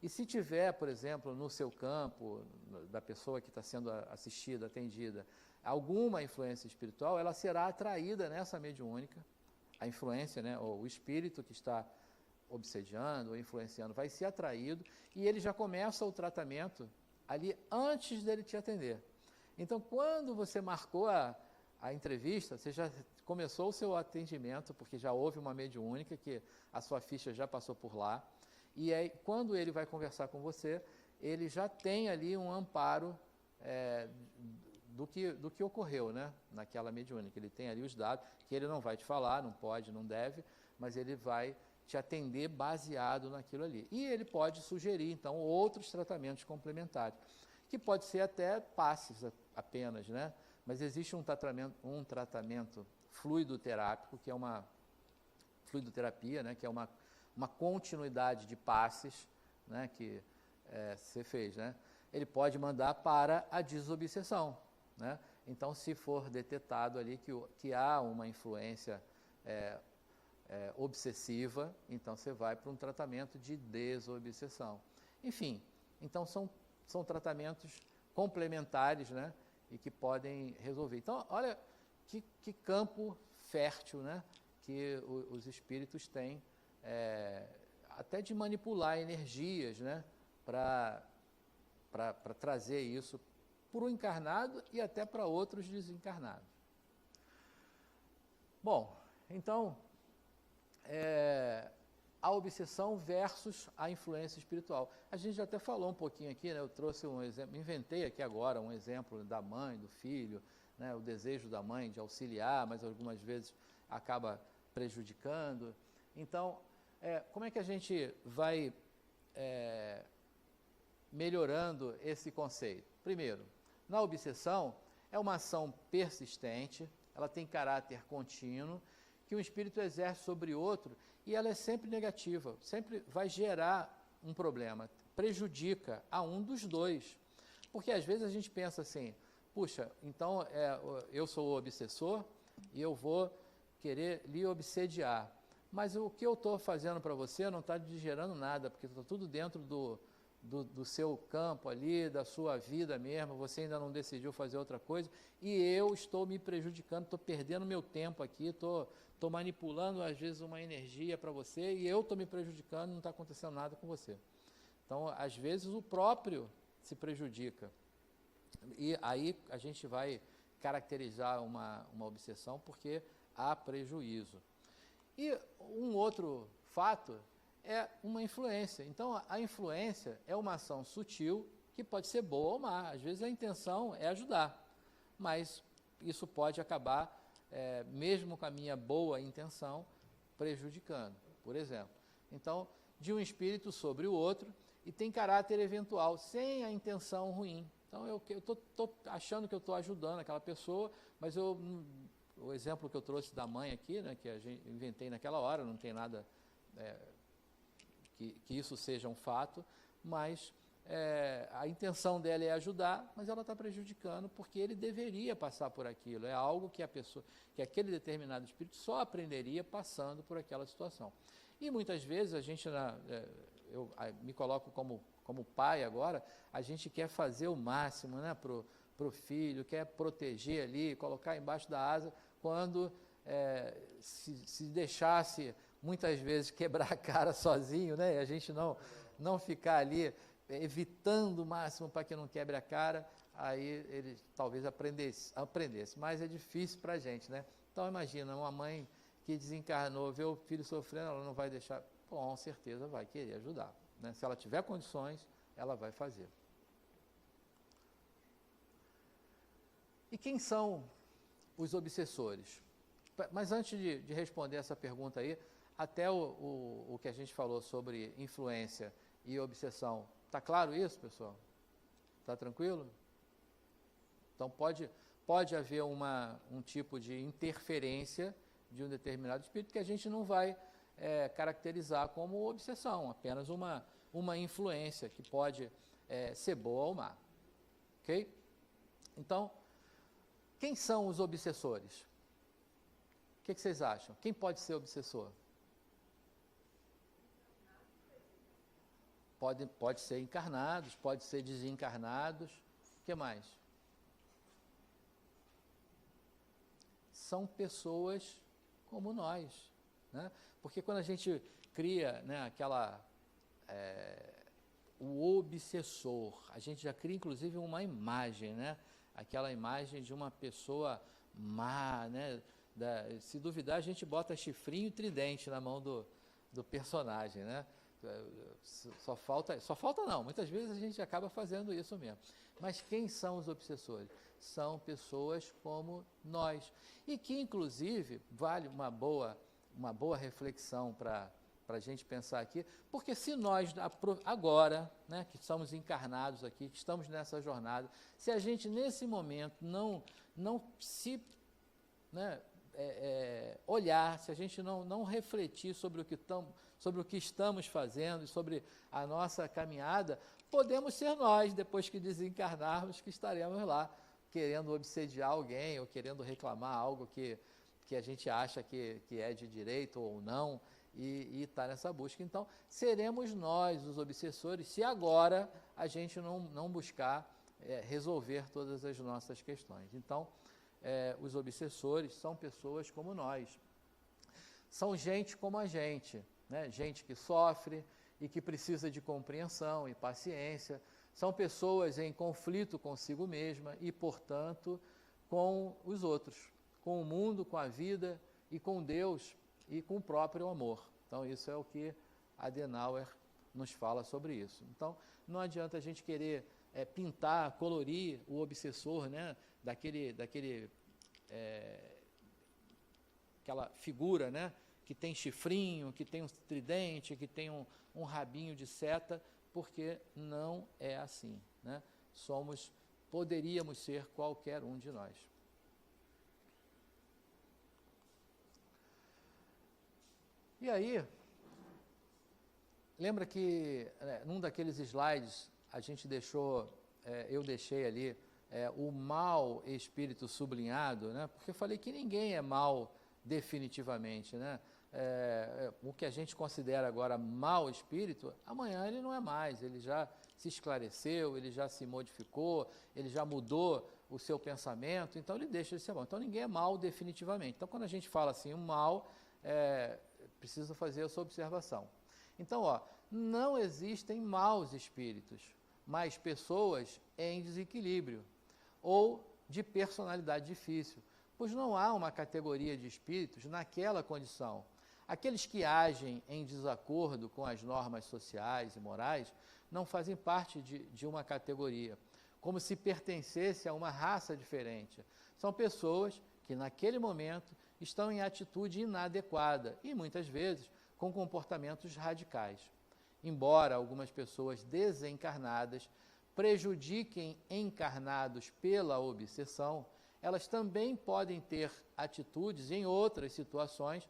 e se tiver, por exemplo, no seu campo, da pessoa que está sendo assistida, atendida, alguma influência espiritual, ela será atraída nessa mediúnica, a influência, né, ou o espírito que está obsediando ou influenciando vai ser atraído, e ele já começa o tratamento ali antes dele te atender. Então, quando você marcou a entrevista, você já começou o seu atendimento, porque já houve uma mediúnica, que a sua ficha já passou por lá, e aí, quando ele vai conversar com você, ele já tem ali um amparo do que ocorreu, né, naquela mediúnica. Ele tem ali os dados, que ele não vai te falar, não pode, não deve, mas ele vai te atender baseado naquilo ali. E ele pode sugerir, então, outros tratamentos complementares, que pode ser até passes apenas, né? Mas existe um tratamento fluidoterápico, que é uma fluidoterapia, né? Que é uma continuidade de passes, né? Que você fez, né? Ele pode mandar para a desobsessão, né? Então, se for detectado ali que há uma influência obsessiva, então você vai para um tratamento de desobsessão. Enfim, então são tratamentos complementares, né? E que podem resolver. Então, olha que campo fértil, né? Que os espíritos têm, até de manipular energias, né? Para trazer isso para o encarnado e até para outros desencarnados. Bom, então, a obsessão versus a influência espiritual. A gente já até falou um pouquinho aqui, né? Eu trouxe um exemplo, inventei aqui agora um exemplo da mãe, do filho, né? O desejo da mãe de auxiliar, mas algumas vezes acaba prejudicando. Então, como é que a gente vai melhorando esse conceito? Primeiro, Na obsessão, é uma ação persistente, ela tem caráter contínuo, que um espírito exerce sobre outro, e ela é sempre negativa, sempre vai gerar um problema, prejudica a um dos dois. Porque às vezes a gente pensa assim, puxa, então eu sou o obsessor e eu vou querer lhe obsediar. Mas o que eu estou fazendo para você não está gerando nada, porque está tudo dentro do seu campo ali, da sua vida mesmo, você ainda não decidiu fazer outra coisa, e eu estou me prejudicando, estou perdendo meu tempo aqui, estou manipulando às vezes uma energia para você, e eu estou me prejudicando, não está acontecendo nada com você. Então, às vezes, o próprio se prejudica. E aí a gente vai caracterizar uma obsessão porque há prejuízo. E um outro fato é uma influência. Então, a influência é uma ação sutil que pode ser boa ou má. Às vezes a intenção é ajudar, mas isso pode acabar, mesmo com a minha boa intenção, prejudicando, por exemplo. Então, de um espírito sobre o outro, e tem caráter eventual, sem a intenção ruim. Então, eu estou achando que eu estou ajudando aquela pessoa, mas o exemplo que eu trouxe da mãe aqui, né, que a gente inventei naquela hora, não tem nada que isso seja um fato, mas a intenção dela é ajudar, mas ela está prejudicando porque ele deveria passar por aquilo. É algo que que aquele determinado espírito só aprenderia passando por aquela situação. E muitas vezes a gente, eu me coloco como pai agora, a gente quer fazer o máximo, né, pro filho, quer proteger ali, colocar embaixo da asa, quando se deixasse muitas vezes quebrar a cara sozinho, né, e a gente não ficar ali evitando o máximo para que não quebre a cara, aí ele talvez aprendesse, mas é difícil para a gente, né? Então imagina, uma mãe que desencarnou, vê o filho sofrendo, ela não vai deixar, com certeza vai querer ajudar, né? Se ela tiver condições, ela vai fazer. E quem são os obsessores? Mas antes de responder essa pergunta aí, até o que a gente falou sobre influência e obsessão, está claro isso, pessoal? Está tranquilo? Então pode haver um tipo de interferência de um determinado espírito que a gente não vai caracterizar como obsessão, apenas uma influência que pode ser boa ou má. Ok? Então, quem são os obsessores? O que vocês acham? Quem pode ser obsessor? Pode ser encarnados, pode ser desencarnados. O que mais? São pessoas como nós, né? Porque quando a gente cria, né, o obsessor, a gente já cria inclusive uma imagem, né? Aquela imagem de uma pessoa má, né? Se duvidar, a gente bota chifrinho e tridente na mão do personagem, né? Só falta não, muitas vezes a gente acaba fazendo isso mesmo. Mas quem são os obsessores? São pessoas como nós, e que inclusive vale uma boa reflexão para a gente pensar aqui, porque se nós agora, né, que estamos encarnados aqui, que estamos nessa jornada, se a gente nesse momento não se, né, olhar, se a gente não refletir sobre o que estamos fazendo, sobre a nossa caminhada, podemos ser nós, depois que desencarnarmos, que estaremos lá querendo obsediar alguém ou querendo reclamar algo que a gente acha que é de direito ou não, e está nessa busca. Então, seremos nós os obsessores se agora a gente não buscar resolver todas as nossas questões. Então, os obsessores são pessoas como nós. São gente como a gente, né? Gente que sofre e que precisa de compreensão e paciência. São pessoas em conflito consigo mesma e, portanto, com os outros, com o mundo, com a vida e com Deus e com o próprio amor. Então, isso é o que Adenauer nos fala sobre isso. Então, não adianta a gente querer pintar, colorir o obsessor, né, aquela figura, né, que tem chifrinho, que tem um tridente, que tem um rabinho de seta, porque não é assim, né? Somos poderíamos ser qualquer um de nós. E aí, lembra que num daqueles slides a gente deixou, eu deixei ali o mau espírito sublinhado, né? Porque eu falei que ninguém é mau definitivamente, né? O que a gente considera agora mau espírito, amanhã ele não é mais, ele já se esclareceu, ele já se modificou, ele já mudou o seu pensamento, então ele deixa de ser mau. Então ninguém é mau definitivamente. Então quando a gente fala assim, o mal, precisa fazer essa observação. Então, não existem maus espíritos, mas pessoas em desequilíbrio ou de personalidade difícil, pois não há uma categoria de espíritos naquela condição. Aqueles que agem em desacordo com as normas sociais e morais não fazem parte de uma categoria, como se pertencesse a uma raça diferente. São pessoas que, naquele momento, estão em atitude inadequada e, muitas vezes, com comportamentos radicais. Embora algumas pessoas desencarnadas prejudiquem encarnados pela obsessão, elas também podem ter atitudes em outras situações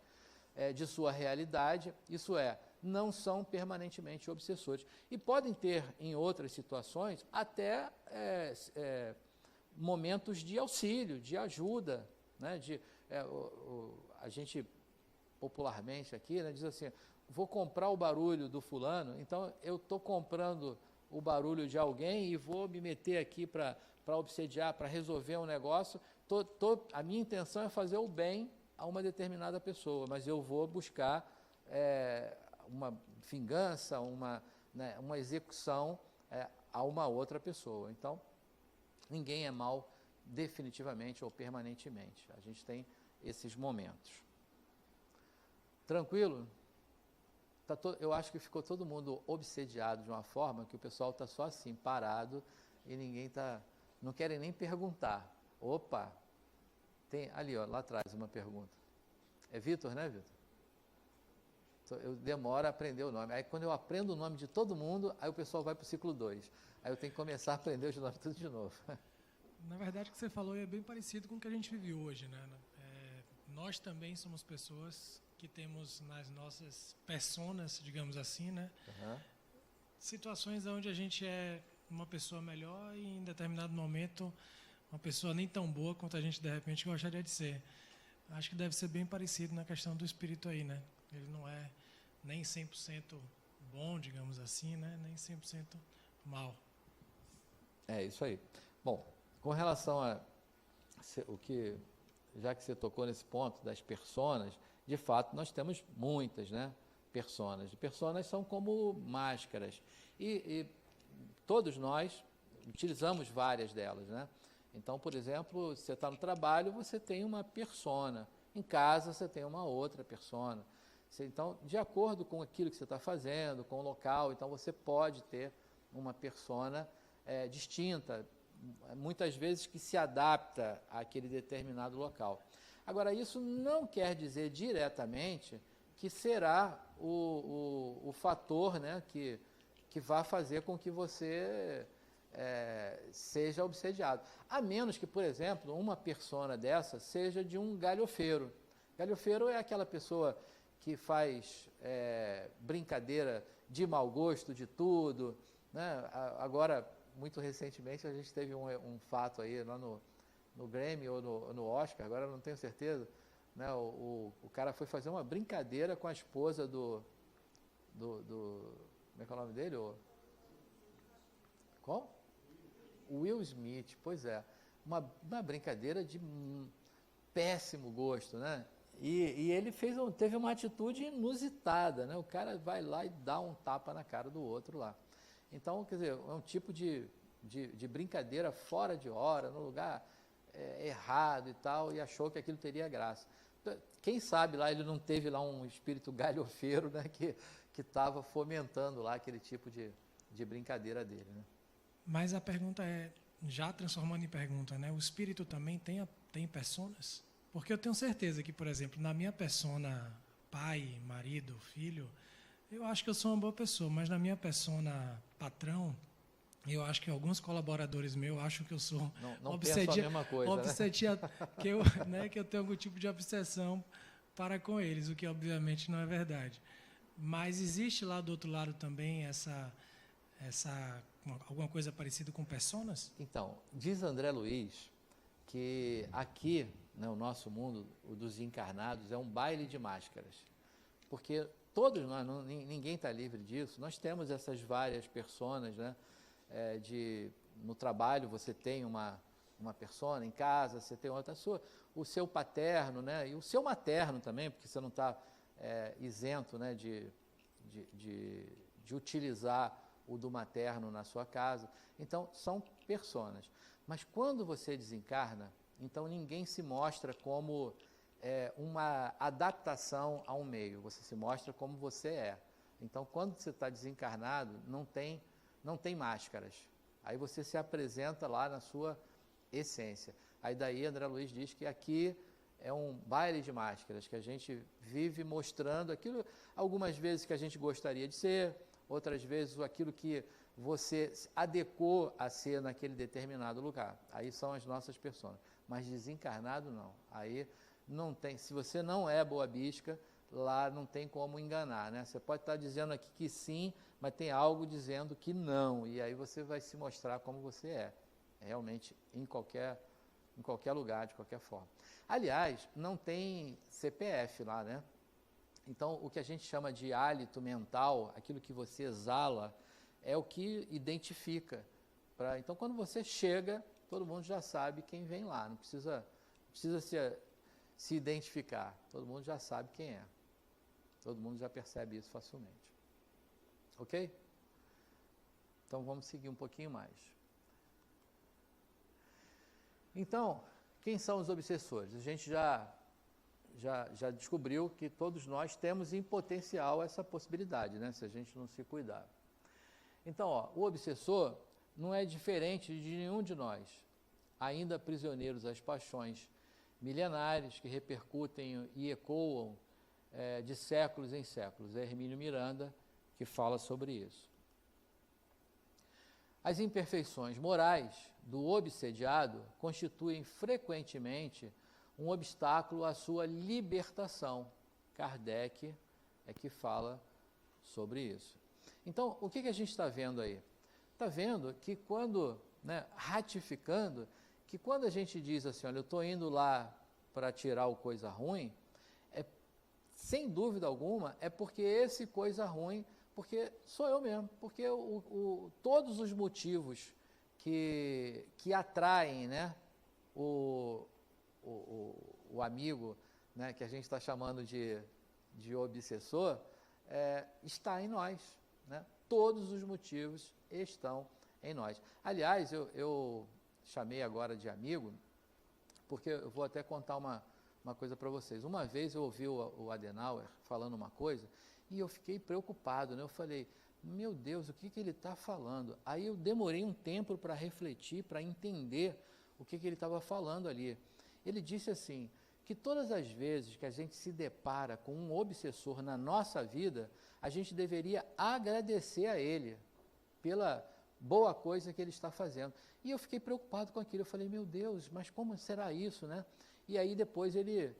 de sua realidade, isso é, não são permanentemente obsessores. E podem ter, em outras situações, até momentos de auxílio, de ajuda, né? A gente, popularmente aqui, né, diz assim, vou comprar o barulho do fulano, então eu estou comprando o barulho de alguém e vou me meter aqui para obsediar, para resolver um negócio. A minha intenção é fazer o bem a uma determinada pessoa, mas eu vou buscar uma vingança, uma execução a uma outra pessoa. Então, ninguém é mal definitivamente ou permanentemente. A gente tem esses momentos. Tranquilo? Eu acho que ficou todo mundo obsediado de uma forma que o pessoal está só assim, parado, e ninguém não querem nem perguntar. Opa, tem ali, lá atrás, uma pergunta. É Vitor, né, Vitor? Eu demoro a aprender o nome. Aí quando eu aprendo o nome de todo mundo, aí o pessoal vai para o ciclo 2. Aí eu tenho que começar a aprender os nomes tudo de novo. Na verdade, o que você falou é bem parecido com o que a gente vive hoje, né? Nós também somos pessoas que temos nas nossas personas, digamos assim, né? Uhum. Situações onde a gente é uma pessoa melhor e em determinado momento uma pessoa nem tão boa quanto a gente de repente gostaria de ser. Acho que deve ser bem parecido na questão do espírito aí, né? Ele não é nem 100% bom, digamos assim, né? Nem 100% mal. É isso aí. Bom, com relação a já que você tocou nesse ponto das personas, de fato nós temos muitas, né, personas. Personas são como máscaras e todos nós utilizamos várias delas, né? Então, por exemplo, você está no trabalho, você tem uma persona. Em casa, você tem uma outra persona. Então, de acordo com aquilo que você está fazendo, com o local, então você pode ter uma persona distinta, muitas vezes que se adapta àquele determinado local. Agora, isso não quer dizer diretamente que será o fator, né, que vai fazer com que você seja obsediado. A menos que, por exemplo, uma persona dessa seja de um galhofeiro. Galhofeiro é aquela pessoa que faz brincadeira de mau gosto de tudo, né? Agora, muito recentemente, a gente teve um fato aí lá no Grammy ou no Oscar, agora eu não tenho certeza, né? O cara foi fazer uma brincadeira com a esposa do como é que é o nome dele? Qual? Will Smith, pois é. Uma brincadeira de péssimo gosto, né? E ele teve uma atitude inusitada, né? O cara vai lá e dá um tapa na cara do outro lá. Então, quer dizer, é um tipo de brincadeira fora de hora, no lugar errado e tal, e achou que aquilo teria graça. Quem sabe lá ele não teve lá um espírito galhofeiro, né? Que estava fomentando lá aquele tipo de brincadeira dele, né? Mas a pergunta já transformando em pergunta, né? O espírito também tem personas? Porque eu tenho certeza que, por exemplo, na minha persona pai, marido, filho, eu acho que eu sou uma boa pessoa, mas na minha persona patrão, Eu acho que alguns colaboradores meus acham que eu sou Não penso a mesma coisa, né? que eu tenho algum tipo de obsessão para com eles, o que obviamente não é verdade. Mas existe lá do outro lado também alguma coisa parecida com personas? Então, diz André Luiz que aqui, né, o nosso mundo, o dos encarnados, é um baile de máscaras. Porque todos nós, ninguém está livre disso, nós temos essas várias personas, né? No trabalho você tem uma persona, em casa você tem outra sua, o seu paterno, né? E o seu materno também, porque você não está isento, né? de utilizar o do materno na sua casa. Então, são personas. Mas quando você desencarna, então ninguém se mostra como uma adaptação a um meio, você se mostra como você é. Então, quando você está desencarnado, não tem máscaras. Aí você se apresenta lá na sua essência. Aí daí André Luiz diz que aqui é um baile de máscaras, que a gente vive mostrando aquilo, algumas vezes que a gente gostaria de ser, outras vezes aquilo que você adequou a ser naquele determinado lugar. Aí são as nossas pessoas. Mas desencarnado não. Aí não tem, se você não é boa bisca, lá não tem como enganar, né? Você pode estar dizendo aqui que sim, mas tem algo dizendo que não, e aí você vai se mostrar como você é, realmente em qualquer lugar, de qualquer forma. Aliás, não tem CPF lá, né? Então, o que a gente chama de hálito mental, aquilo que você exala, é o que identifica. Então, quando você chega, todo mundo já sabe quem vem lá, não precisa se identificar, todo mundo já sabe quem é. Todo mundo já percebe isso facilmente. Ok? Então, vamos seguir um pouquinho mais. Então, quem são os obsessores? A gente já descobriu que todos nós temos em potencial essa possibilidade, né? Se a gente não se cuidar. Então, o obsessor não é diferente de nenhum de nós, ainda prisioneiros às paixões milenares que repercutem e ecoam de séculos em séculos. É Hermínio Miranda que fala sobre isso. As imperfeições morais do obsediado constituem frequentemente um obstáculo à sua libertação. Kardec é que fala sobre isso. Então, o que a gente está vendo aí? Está vendo que quando, ratificando, que quando a gente diz assim, olha, eu estou indo lá para tirar o coisa ruim, sem dúvida alguma, é porque esse coisa ruim, porque sou eu mesmo, porque todos os motivos que atraem, né, o amigo, né, que a gente está chamando de obsessor, está em nós, né? Todos os motivos estão em nós. Aliás, eu chamei agora de amigo, porque eu vou até contar uma coisa para vocês. Uma vez eu ouvi o Adenauer falando uma coisa e eu fiquei preocupado, né? Eu falei, meu Deus, o que ele está falando? Aí eu demorei um tempo para refletir, para entender o que ele estava falando ali. Ele disse assim, que todas as vezes que a gente se depara com um obsessor na nossa vida, a gente deveria agradecer a ele pela boa coisa que ele está fazendo. E eu fiquei preocupado com aquilo. Eu falei, meu Deus, mas como será isso, né? E aí depois ele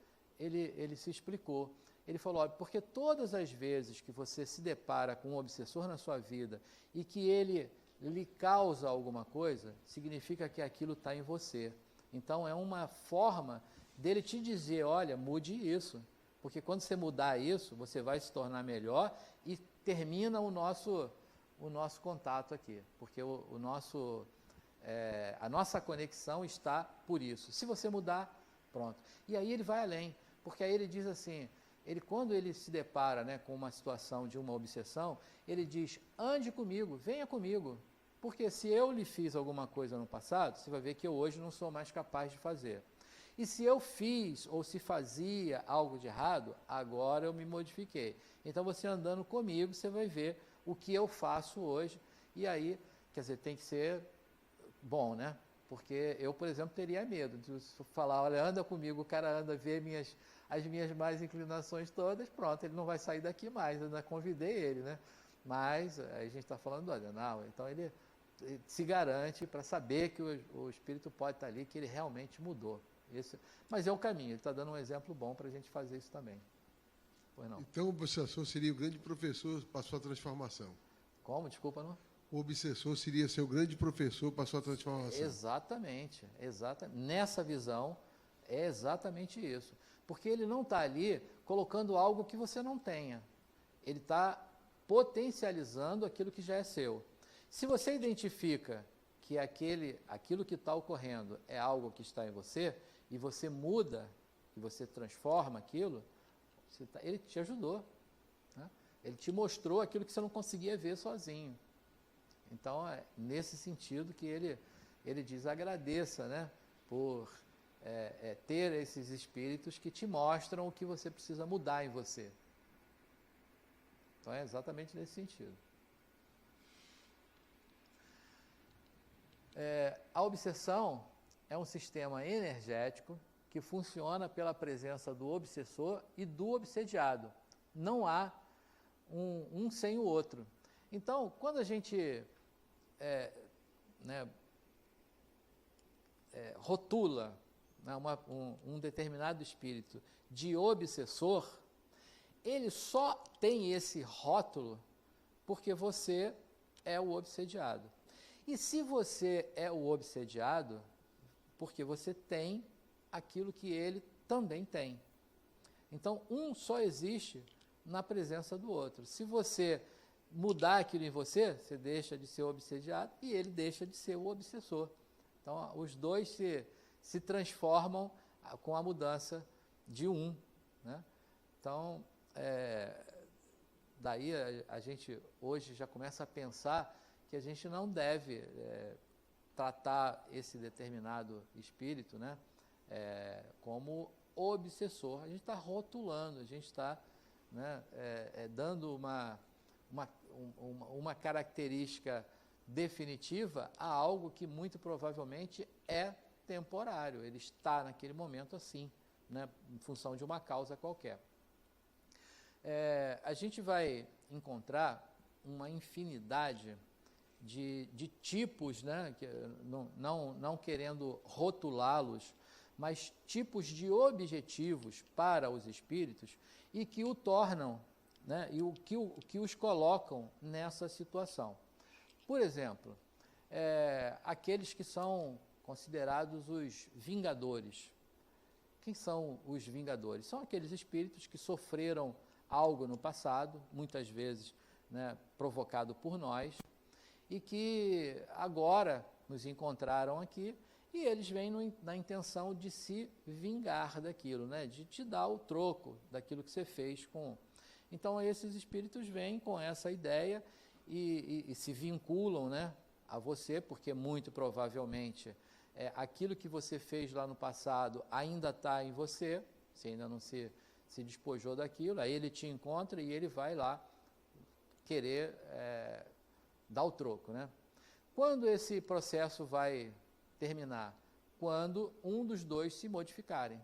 se explicou. Ele falou, olha, porque todas as vezes que você se depara com um obsessor na sua vida e que ele lhe causa alguma coisa, significa que aquilo está em você. Então é uma forma dele te dizer, olha, mude isso. Porque quando você mudar isso, você vai se tornar melhor e termina o nosso contato aqui. Porque a nossa conexão está por isso. Se você mudar, pronto. E aí ele vai além, porque aí ele diz assim, quando ele se depara, né, com uma situação de uma obsessão, ele diz, ande comigo, venha comigo, porque se eu lhe fiz alguma coisa no passado, você vai ver que eu hoje não sou mais capaz de fazer. E se eu fiz ou se fazia algo de errado, agora eu me modifiquei. Então você andando comigo, você vai ver o que eu faço hoje, e aí, quer dizer, tem que ser bom, né? Porque eu, por exemplo, teria medo de falar, olha, anda comigo, o cara anda, vê as minhas más inclinações todas, pronto, ele não vai sair daqui mais, eu ainda convidei ele, né? Mas a gente está falando do Adenauer, então ele se garante para saber que o espírito pode estar ali, que ele realmente mudou. Mas é o caminho, ele está dando um exemplo bom para a gente fazer isso também. Pois não. Então, o obsessor seria o grande professor para a sua transformação. Como? Desculpa, não? O obsessor seria seu grande professor para a sua transformação. Exatamente. Nessa visão, é exatamente isso. Porque ele não está ali colocando algo que você não tenha. Ele está potencializando aquilo que já é seu. Se você identifica que aquilo que está ocorrendo é algo que está em você, e você muda, e você transforma aquilo, ele te ajudou. Né? Ele te mostrou aquilo que você não conseguia ver sozinho. Então, é nesse sentido que ele diz, agradeça, né, por ter esses espíritos que te mostram o que você precisa mudar em você. Então, é exatamente nesse sentido. A obsessão é um sistema energético que funciona pela presença do obsessor e do obsediado. Não há um sem o outro. Então, quando a gente rotula, né, um determinado espírito de obsessor, ele só tem esse rótulo porque você é o obsediado. E se você é o obsediado, porque você tem aquilo que ele também tem. Então, um só existe na presença do outro. Se você mudar aquilo em você, você deixa de ser o obsediado e ele deixa de ser o obsessor. Então, os dois se transformam com a mudança de um. Né? Então, daí a gente hoje já começa a pensar que a gente não deve tratar esse determinado espírito, né, como obsessor. A gente está rotulando, a gente está, né, dando uma característica definitiva a algo que muito provavelmente é temporário. Ele está naquele momento assim, né, em função de uma causa qualquer. A gente vai encontrar uma infinidade de tipos, né, que, não querendo rotulá-los, mas tipos de objetivos para os espíritos e que o tornam, né, e o que os colocam nessa situação. Por exemplo, aqueles que são considerados os vingadores. Quem são os vingadores? São aqueles espíritos que sofreram algo no passado, muitas vezes, né, provocado por nós, e que agora nos encontraram aqui, e eles vêm na intenção de se vingar daquilo, né, de te dar o troco daquilo que você fez com... Então, esses espíritos vêm com essa ideia e se vinculam, né, a você, porque muito provavelmente aquilo que você fez lá no passado ainda está em você, você ainda não se despojou daquilo, aí ele te encontra e ele vai lá querer dar o troco, né? Quando esse processo vai terminar? Quando um dos dois se modificarem.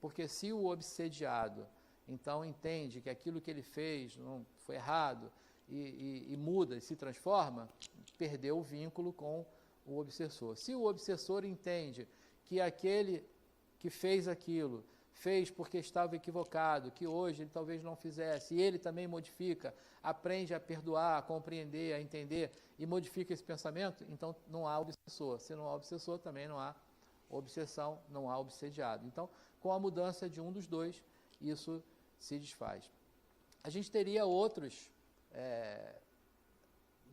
Porque se o obsediado, então, entende que aquilo que ele fez não foi errado e muda e se transforma, perdeu o vínculo com o obsessor. Se o obsessor entende que aquele que fez aquilo fez porque estava equivocado, que hoje ele talvez não fizesse, e ele também modifica, aprende a perdoar, a compreender, a entender, e modifica esse pensamento, então não há obsessor. Se não há obsessor, também não há obsessão, não há obsediado. Então, com a mudança de um dos dois, isso se desfaz. A gente teria outros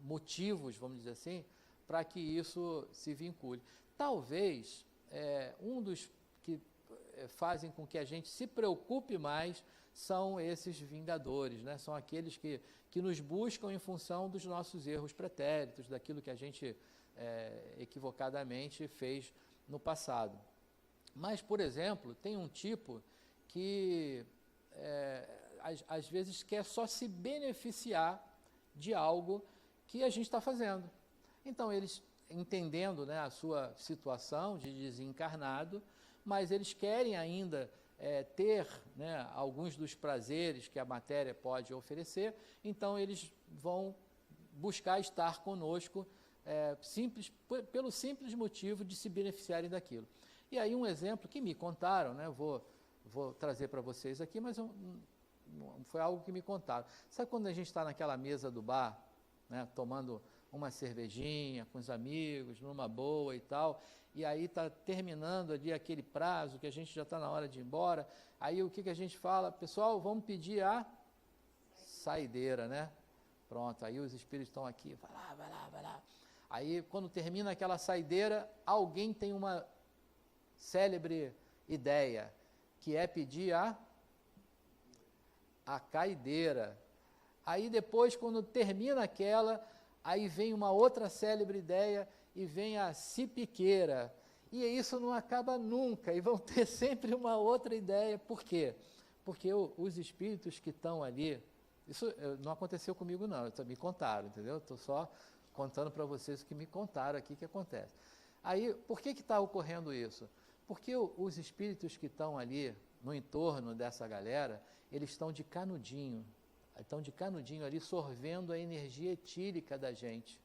motivos, vamos dizer assim, para que isso se vincule. Talvez um dos que fazem com que a gente se preocupe mais são esses vingadores, né? São aqueles que nos buscam em função dos nossos erros pretéritos, daquilo que a gente equivocadamente fez no passado. Mas, por exemplo, tem um tipo que às vezes quer só se beneficiar de algo que a gente está fazendo. Então, eles, entendendo, né, a sua situação de desencarnado, mas eles querem ainda ter, né, alguns dos prazeres que a matéria pode oferecer, então eles vão buscar estar conosco pelo simples motivo de se beneficiarem daquilo. E aí um exemplo que me contaram, né, vou trazer para vocês aqui, mas foi algo que me contaram. Sabe quando a gente está naquela mesa do bar, né, tomando uma cervejinha com os amigos, numa boa e tal, e aí está terminando ali aquele prazo que a gente já está na hora de ir embora, aí o que a gente fala? Pessoal, vamos pedir a saideira, né? Pronto, aí os espíritos estão aqui, vai lá, vai lá, vai lá. Aí, quando termina aquela saideira, alguém tem uma célebre ideia, que é pedir a caideira. Aí depois, quando termina aquela, aí vem uma outra célebre ideia e vem a cipiqueira. E isso não acaba nunca, e vão ter sempre uma outra ideia. Por quê? Porque os espíritos que estão ali, isso não aconteceu comigo não, me contaram, entendeu? Estou só contando para vocês o que me contaram aqui que acontece. Aí, por que está ocorrendo isso? Porque os espíritos que estão ali no entorno dessa galera, eles estão de canudinho ali sorvendo a energia etílica da gente.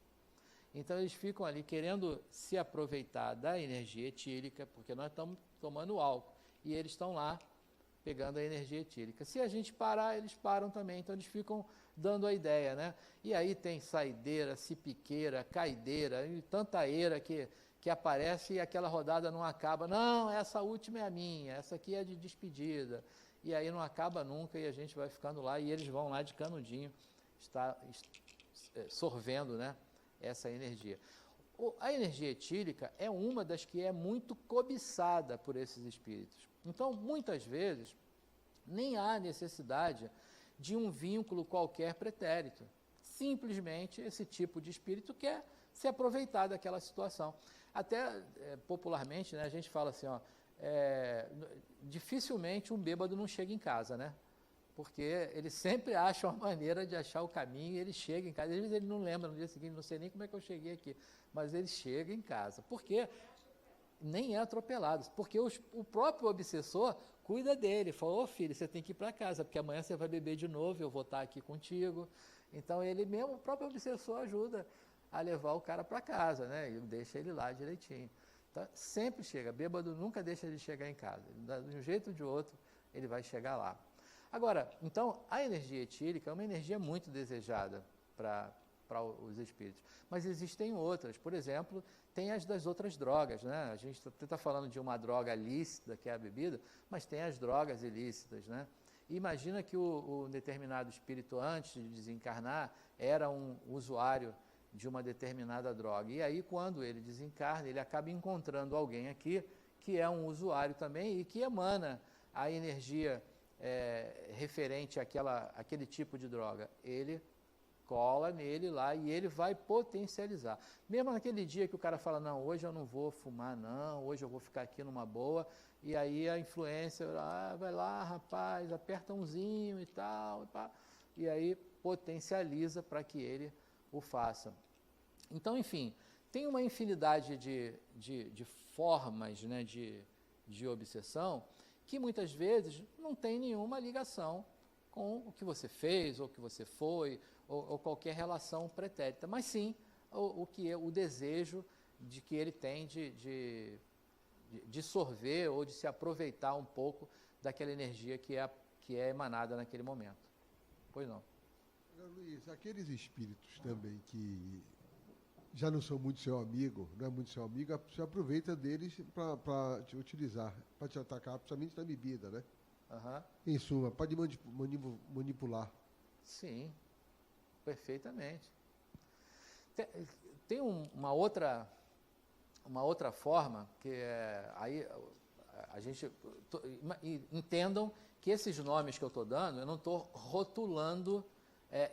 Então eles ficam ali querendo se aproveitar da energia etílica, porque nós estamos tomando álcool, e eles estão lá pegando a energia etílica. Se a gente parar, eles param também, então eles ficam dando a ideia, né? E aí tem saideira, cipiqueira, caideira, e tanta eira que aparece e aquela rodada não acaba. Não, essa última é a minha, essa aqui é de despedida. E aí não acaba nunca e a gente vai ficando lá e eles vão lá de canudinho, sorvendo, né, essa energia. A energia etílica é uma das que é muito cobiçada por esses espíritos. Então, muitas vezes, nem há necessidade de um vínculo qualquer pretérito. Simplesmente esse tipo de espírito quer se aproveitar daquela situação. Até popularmente, né, a gente fala assim, ó, dificilmente um bêbado não chega em casa, né? Porque ele sempre acha uma maneira de achar o caminho e ele chega em casa. Às vezes ele não lembra no dia seguinte, não sei nem como é que eu cheguei aqui, mas ele chega em casa. Por quê? Nem é atropelado, porque o próprio obsessor cuida dele, falou, filho, você tem que ir para casa, porque amanhã você vai beber de novo, eu vou estar aqui contigo. Então ele mesmo, o próprio obsessor ajuda a levar o cara para casa, né? E deixa ele lá direitinho. Então, sempre chega, bêbado nunca deixa de chegar em casa, de um jeito ou de outro ele vai chegar lá. Agora, então, a energia etílica é uma energia muito desejada para os espíritos, mas existem outras, por exemplo, tem as das outras drogas, né? A gente está falando de uma droga lícita, que é a bebida, mas tem as drogas ilícitas, né? E imagina que o determinado espírito, antes de desencarnar, era um usuário de uma determinada droga. E aí, quando ele desencarna, ele acaba encontrando alguém aqui que é um usuário também e que emana a energia referente àquele tipo de droga. Ele cola nele lá e ele vai potencializar. Mesmo naquele dia que o cara fala, não, hoje eu não vou fumar não, hoje eu vou ficar aqui numa boa, e aí a influência, vai lá rapaz, aperta umzinho e tal, e aí potencializa para que ele o faça. Então, enfim, tem uma infinidade de formas, né, de obsessão que muitas vezes não tem nenhuma ligação com o que você fez, ou o que você foi, ou qualquer relação pretérita, mas sim o que é o desejo de que ele tem de sorver ou de se aproveitar um pouco daquela energia que é emanada naquele momento. Pois não. Luiz, aqueles espíritos também que já não são muito seu amigo, não é muito seu amigo, você aproveita deles para te utilizar, para te atacar, principalmente na bebida, né? Uhum. Em suma, pode manipular. Sim, perfeitamente. Tem uma outra forma que aí a gente entendam que esses nomes que eu estou dando, eu não estou rotulando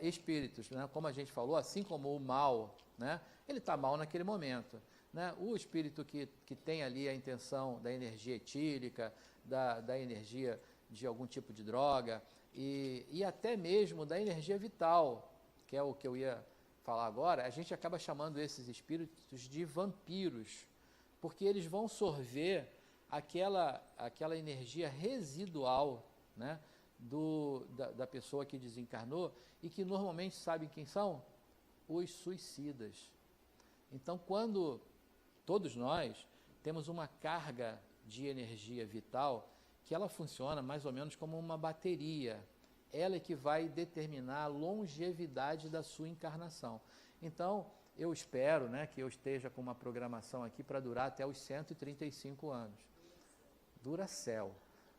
espíritos, né? Como a gente falou, assim como o mal, né? Ele está mal naquele momento, né? O espírito que tem ali a intenção da energia etílica, da energia de algum tipo de droga e até mesmo da energia vital, que é o que eu ia falar agora, a gente acaba chamando esses espíritos de vampiros, porque eles vão sorver aquela energia residual, né, da pessoa que desencarnou e que normalmente sabem quem são? Os suicidas. Então, quando todos nós temos uma carga de energia vital que ela funciona mais ou menos como uma bateria. Ela é que vai determinar a longevidade da sua encarnação. Então, eu espero, né, que eu esteja com uma programação aqui para durar até os 135 anos. Duracell,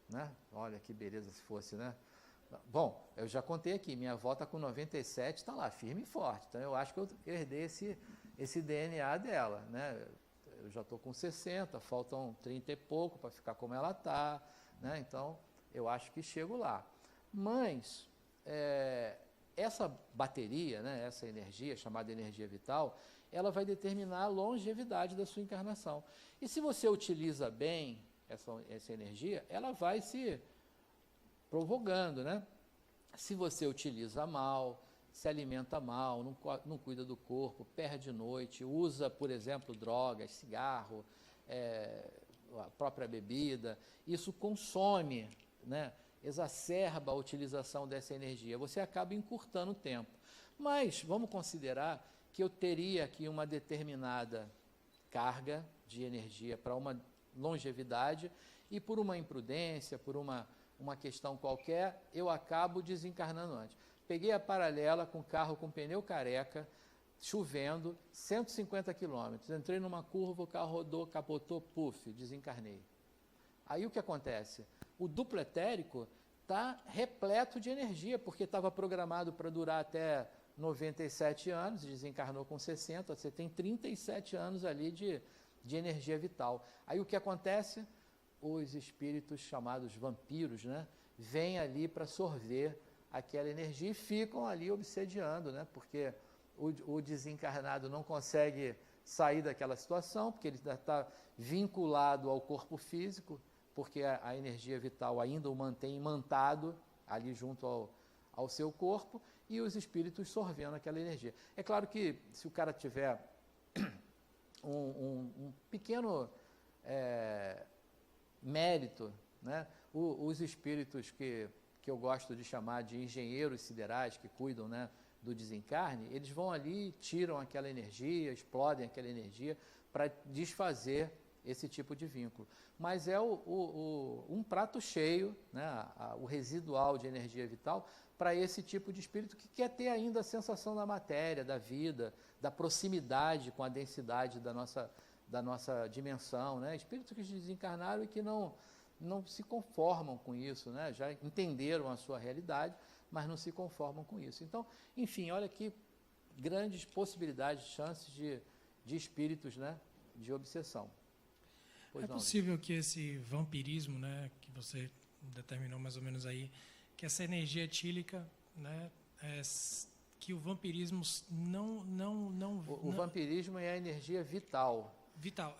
né? Olha que beleza se fosse, né? Bom, eu já contei aqui, minha avó está com 97, está lá, firme e forte. Então, eu acho que eu herdei esse DNA dela, né? Eu já estou com 60, faltam 30 e pouco para ficar como ela está, né? Então, eu acho que chego lá. Mas, essa bateria, né, essa energia, chamada energia vital, ela vai determinar a longevidade da sua encarnação. E se você utiliza bem essa energia, ela vai se prorrogando, né? Se você utiliza mal, se alimenta mal, não cuida do corpo, perde noite, usa, por exemplo, drogas, cigarro, a própria bebida, isso consome, né? Exacerba a utilização dessa energia, você acaba encurtando o tempo. Mas vamos considerar que eu teria aqui uma determinada carga de energia para uma longevidade e por uma imprudência, por uma questão qualquer, eu acabo desencarnando antes. Peguei a paralela com carro com pneu careca, chovendo, 150 quilômetros, entrei numa curva, o carro rodou, capotou, puf, desencarnei. Aí o que acontece? O duplo etérico está repleto de energia, porque estava programado para durar até 97 anos, desencarnou com 60, você tem 37 anos ali de energia vital. Aí o que acontece? Os espíritos chamados vampiros, né, vêm ali para sorver aquela energia e ficam ali obsediando, né, porque o desencarnado não consegue sair daquela situação, porque ele está vinculado ao corpo físico, porque a energia vital ainda o mantém imantado ali junto ao seu corpo, e os espíritos sorvendo aquela energia. É claro que se o cara tiver um pequeno mérito, né, os espíritos que eu gosto de chamar de engenheiros siderais, que cuidam, né, do desencarne, eles vão ali, tiram aquela energia, explodem aquela energia para desfazer esse tipo de vínculo. Mas é um prato cheio, né, o residual de energia vital para esse tipo de espírito que quer ter ainda a sensação da matéria, da vida, da proximidade com a densidade da nossa dimensão, né? Espíritos que desencarnaram e que não se conformam com isso, né? Já entenderam a sua realidade, mas não se conformam com isso. Então, enfim, olha que grandes possibilidades, chances de espíritos, né, de obsessão. Pois é não, possível que esse vampirismo, né, que você determinou mais ou menos aí, que essa energia etílica, né, que o vampirismo o vampirismo é a energia vital. Vital,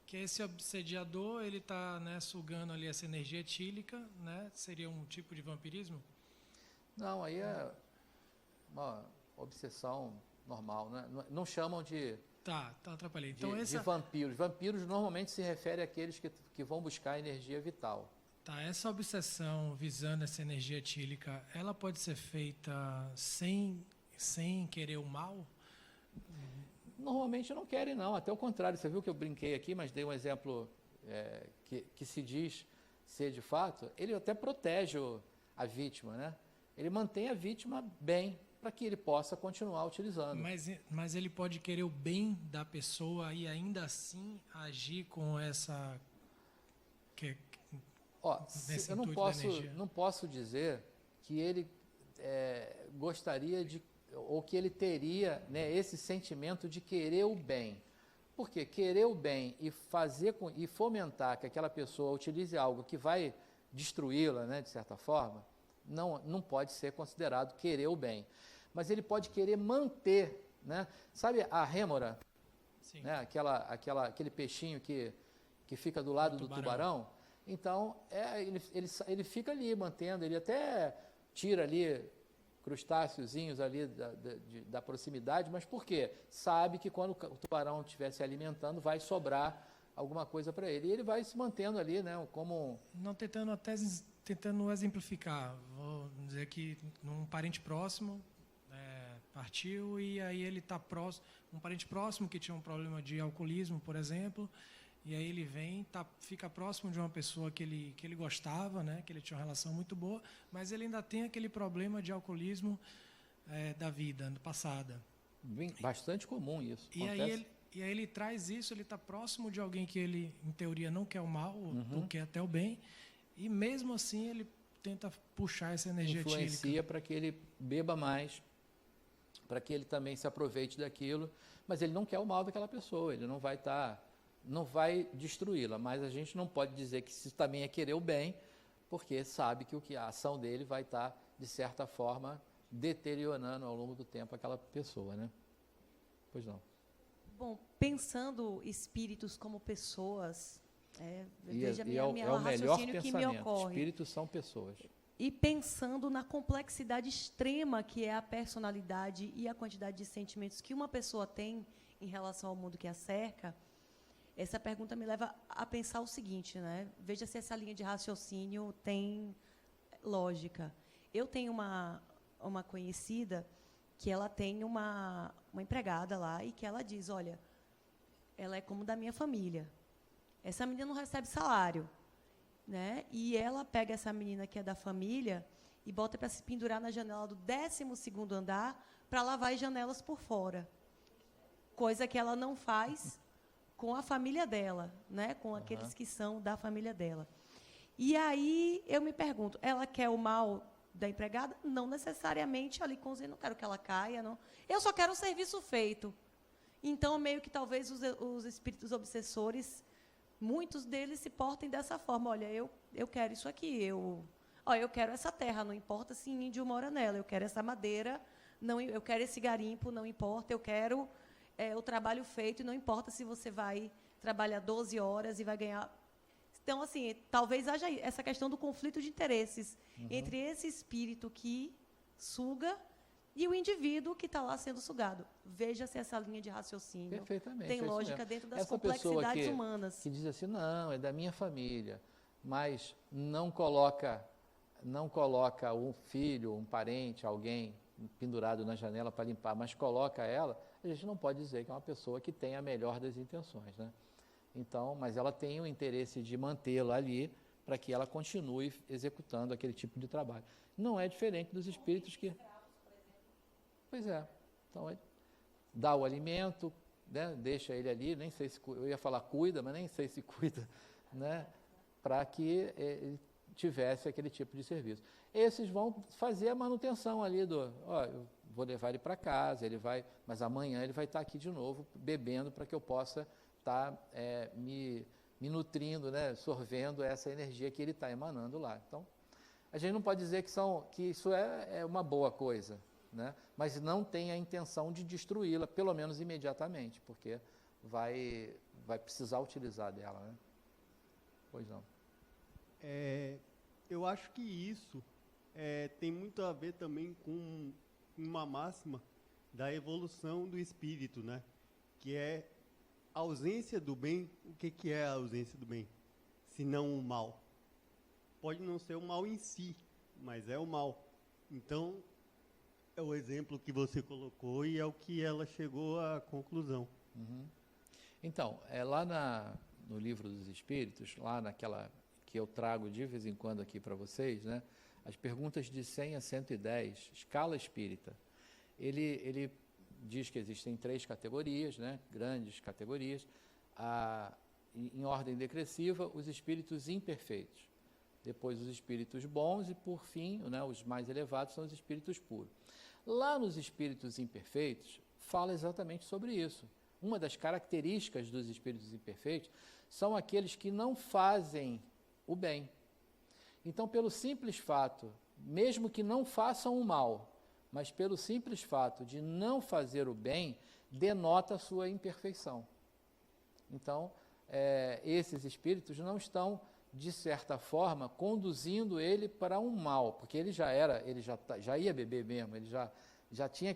que esse obsediador, ele está, né, sugando ali essa energia etílica, né, seria um tipo de vampirismo? Não, aí é uma obsessão normal, né? Não chamam de... Tá, atrapalhei. Então, de vampiros. Vampiros normalmente se refere àqueles que vão buscar energia vital. Tá, essa obsessão visando essa energia etílica, ela pode ser feita sem querer o mal? Normalmente não querem, não. Até o contrário. Você viu que eu brinquei aqui, mas dei um exemplo que se diz ser de fato. Ele até protege a vítima, né? Ele mantém a vítima bem, para que ele possa continuar utilizando. Mas ele pode querer o bem da pessoa e ainda assim agir com essa... eu não posso dizer que ele gostaria de, ou que ele teria, né, esse sentimento de querer o bem. Porque querer o bem e fomentar que aquela pessoa utilize algo que vai destruí-la, né, de certa forma, não pode ser considerado querer o bem. Mas ele pode querer manter, né? Sabe a rêmora? Sim. Né? Aquele peixinho que fica do lado do tubarão? Então, ele fica ali mantendo, ele até tira ali crustáceozinhos ali da proximidade, mas por quê? Sabe que quando o tubarão estiver se alimentando, vai sobrar alguma coisa para ele. E ele vai se mantendo ali, né? Como... Não tentando exemplificar, vou dizer que num parente próximo, partiu e aí ele está próximo, um parente próximo que tinha um problema de alcoolismo, por exemplo, e aí ele vem, fica próximo de uma pessoa que ele gostava, né, que ele tinha uma relação muito boa, mas ele ainda tem aquele problema de alcoolismo da vida passada. Bastante comum isso. E aí ele traz isso, ele está próximo de alguém que ele, em teoria, não quer o mal, ou quer até o bem, e mesmo assim ele tenta puxar essa energia influencia para que ele beba mais, para que ele também se aproveite daquilo, mas ele não quer o mal daquela pessoa, ele não vai destruí-la, mas a gente não pode dizer que isso também é querer o bem, porque sabe que a ação dele vai estar, de certa forma, deteriorando ao longo do tempo aquela pessoa, né? Pois não. Bom, pensando espíritos como pessoas, veja é o melhor raciocínio que me pensamento. ocorre. Espíritos são pessoas. E pensando na complexidade extrema que é a personalidade e a quantidade de sentimentos que uma pessoa tem em relação ao mundo que a cerca, essa pergunta me leva a pensar o seguinte, né? Veja se essa linha de raciocínio tem lógica. Eu tenho uma conhecida que ela tem uma empregada lá e que ela diz, olha, ela é como da minha família. Essa menina não recebe salário, né? E ela pega essa menina que é da família e bota para se pendurar na janela do 12º andar para lavar as janelas por fora. Coisa que ela não faz com a família dela, né? Com aqueles que são da família dela. E aí eu me pergunto, ela quer o mal da empregada? Não necessariamente ali com não quero que ela caia, não. Eu só quero o serviço feito. Então, meio que talvez os espíritos obsessores, muitos deles se portem dessa forma. Olha, eu quero isso aqui, eu quero essa terra, não importa se índio mora nela, eu quero essa madeira, eu quero esse garimpo, não importa, eu quero o trabalho feito, e não importa se você vai trabalhar 12 horas e vai ganhar. Então, assim, talvez haja essa questão do conflito de interesses entre esse espírito que suga e o indivíduo que está lá sendo sugado. Veja se essa linha de raciocínio tem lógica dentro das complexidades humanas. Que diz assim, não, é da minha família, mas não coloca um filho, um parente, alguém pendurado na janela para limpar, mas coloca ela, a gente não pode dizer que é uma pessoa que tem a melhor das intenções, né? Então, mas ela tem o interesse de mantê-la ali para que ela continue executando aquele tipo de trabalho. Não é diferente dos espíritos que... Pois é. Então, dá o alimento, né, deixa ele ali, nem sei se... Eu ia falar cuida, mas nem sei se cuida, né, para que ele tivesse aquele tipo de serviço. Esses vão fazer a manutenção ali eu vou levar ele para casa, mas amanhã ele vai estar aqui de novo, bebendo para que eu possa estar me nutrindo, né, sorvendo essa energia que ele está emanando lá. Então, a gente não pode dizer que isso é uma boa coisa, né, mas não tem a intenção de destruí-la, pelo menos imediatamente, porque vai precisar utilizar dela, né? Pois não. Eu acho que isso tem muito a ver também com uma máxima da evolução do espírito, né? Que é a ausência do bem. O que é a ausência do bem? Se não o mal. Pode não ser o mal em si, mas é o mal. Então, é o exemplo que você colocou e é o que ela chegou à conclusão. Então, lá no Livro dos Espíritos, lá naquela que eu trago de vez em quando aqui para vocês, né, as perguntas de 100 a 110, escala espírita, ele diz que existem 3 categorias, né, grandes categorias, em ordem decressiva, os espíritos imperfeitos, depois os espíritos bons e, por fim, né, os mais elevados são os espíritos puros. Lá nos espíritos imperfeitos, fala exatamente sobre isso. Uma das características dos espíritos imperfeitos são aqueles que não fazem o bem. Então, pelo simples fato, mesmo que não façam o mal, mas pelo simples fato de não fazer o bem, denota a sua imperfeição. Então, esses espíritos não estão, de certa forma, conduzindo ele para um mal, porque ele já ia beber mesmo, ele já tinha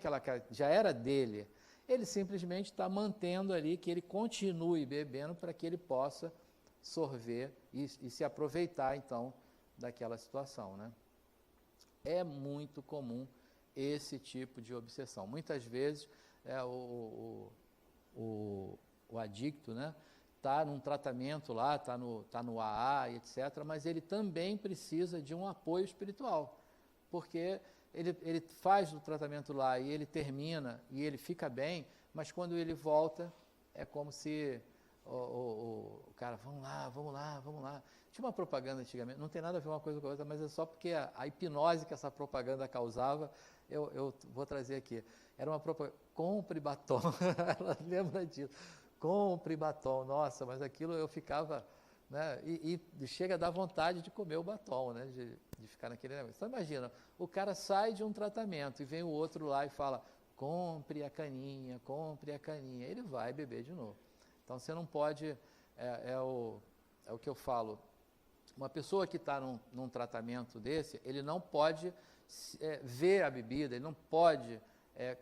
já era dele. Ele simplesmente está mantendo ali que ele continue bebendo para que ele possa sorver e se aproveitar, então, daquela situação, né? É muito comum esse tipo de obsessão. Muitas vezes o adicto, né, está num tratamento lá, está no AA, etc., mas ele também precisa de um apoio espiritual, porque ele faz o tratamento lá e ele termina e ele fica bem, mas quando ele volta, é como se o cara, vamos lá. Tinha uma propaganda antigamente, não tem nada a ver uma coisa com a outra, mas é só porque a hipnose que essa propaganda causava, eu vou trazer aqui. Era uma propaganda, compre batom, ela lembra disso, compre batom, nossa, mas aquilo eu ficava, né, e chega a dar vontade de comer o batom, né, de ficar naquele negócio. Então imagina, o cara sai de um tratamento e vem o outro lá e fala, compre a caninha, ele vai beber de novo. Então você não pode, é o que eu falo, uma pessoa que está num tratamento desse, ele não pode ver a bebida, ele não pode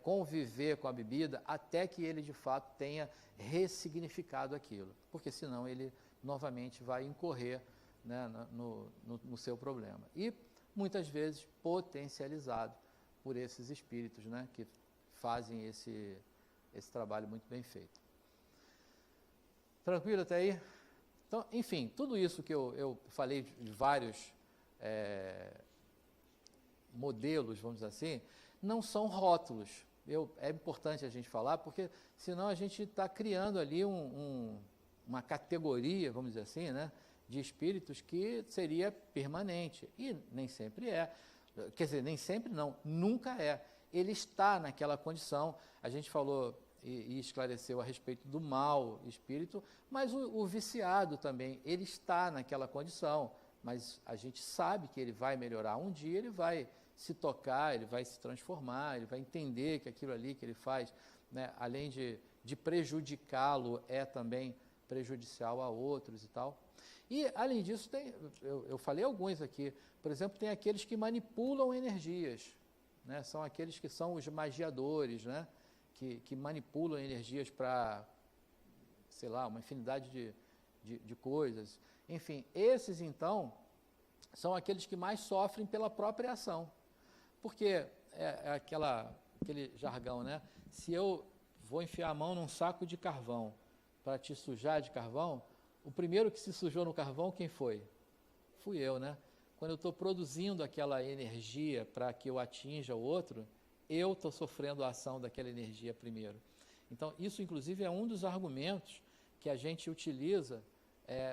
conviver com a bebida até que ele de fato tenha ressignificado aquilo, porque senão ele novamente vai incorrer, né, no seu problema. E muitas vezes potencializado por esses espíritos, né, que fazem esse trabalho muito bem feito. Tranquilo até aí? Então, enfim, tudo isso que eu falei de vários modelos, vamos dizer assim, não são rótulos. É importante a gente falar, porque senão a gente está criando ali uma categoria, vamos dizer assim, né, de espíritos que seria permanente. E nem sempre é. Quer dizer, nem sempre não, nunca é. Ele está naquela condição. A gente falou e esclareceu a respeito do mau espírito, mas o viciado também, ele está naquela condição, mas a gente sabe que ele vai melhorar. Um dia ele vai se tocar, ele vai se transformar, ele vai entender que aquilo ali que ele faz, né, além de prejudicá-lo, é também prejudicial a outros e tal. E, além disso, eu falei alguns aqui, por exemplo, tem aqueles que manipulam energias, né, são aqueles que são os magiadores, né, que manipulam energias para, sei lá, uma infinidade de coisas. Enfim, esses, então, são aqueles que mais sofrem pela própria ação. Porque aquele jargão, né? Se eu vou enfiar a mão num saco de carvão para te sujar de carvão, o primeiro que se sujou no carvão, quem foi? Fui eu, né? Quando eu estou produzindo aquela energia para que eu atinja o outro, eu estou sofrendo a ação daquela energia primeiro. Então, isso, inclusive, é um dos argumentos que a gente utiliza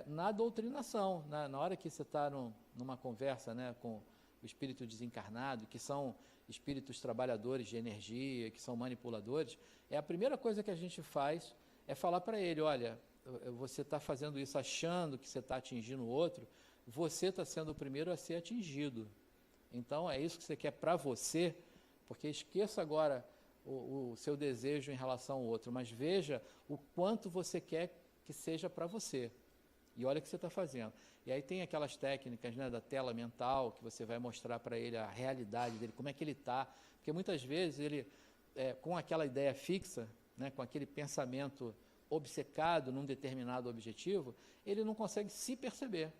na doutrinação. Na hora que você está numa conversa, né, com o espírito desencarnado, que são espíritos trabalhadores de energia, que são manipuladores, a primeira coisa que a gente faz é falar para ele, olha, você está fazendo isso achando que você está atingindo o outro, você está sendo o primeiro a ser atingido. Então, é isso que você quer para você, porque esqueça agora o seu desejo em relação ao outro, mas veja o quanto você quer que seja para você. E olha o que você está fazendo. E aí tem aquelas técnicas, né, da tela mental, que você vai mostrar para ele a realidade dele, como é que ele está. Porque muitas vezes ele, com aquela ideia fixa, né, com aquele pensamento obcecado num determinado objetivo, ele não consegue se perceber.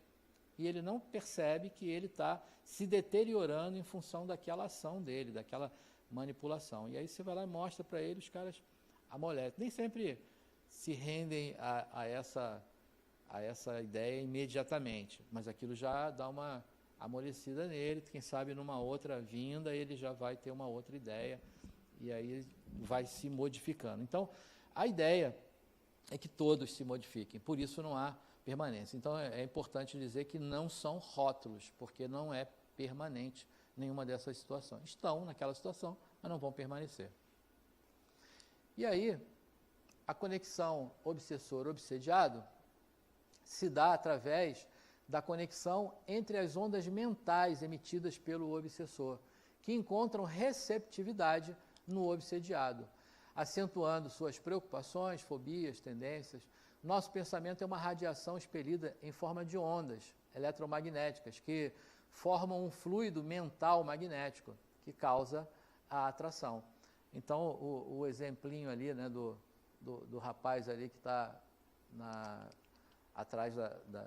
E ele não percebe que ele está se deteriorando em função daquela ação dele, daquela manipulação. E aí você vai lá e mostra para ele, os caras amolecem. Nem sempre se rendem a essa ideia imediatamente, mas aquilo já dá uma amolecida nele, quem sabe numa outra vinda ele já vai ter uma outra ideia, e aí vai se modificando. Então, a ideia é que todos se modifiquem, por isso não há permanência. Então, é importante dizer que não são rótulos, porque não é permanente nenhuma dessas situações. Estão naquela situação, mas não vão permanecer. E aí, a conexão obsessor-obsediado se dá através da conexão entre as ondas mentais emitidas pelo obsessor, que encontram receptividade no obsediado, acentuando suas preocupações, fobias, tendências. Nosso pensamento é uma radiação expelida em forma de ondas eletromagnéticas que formam um fluido mental magnético que causa a atração. Então, o exemplinho ali, né, do rapaz ali que está atrás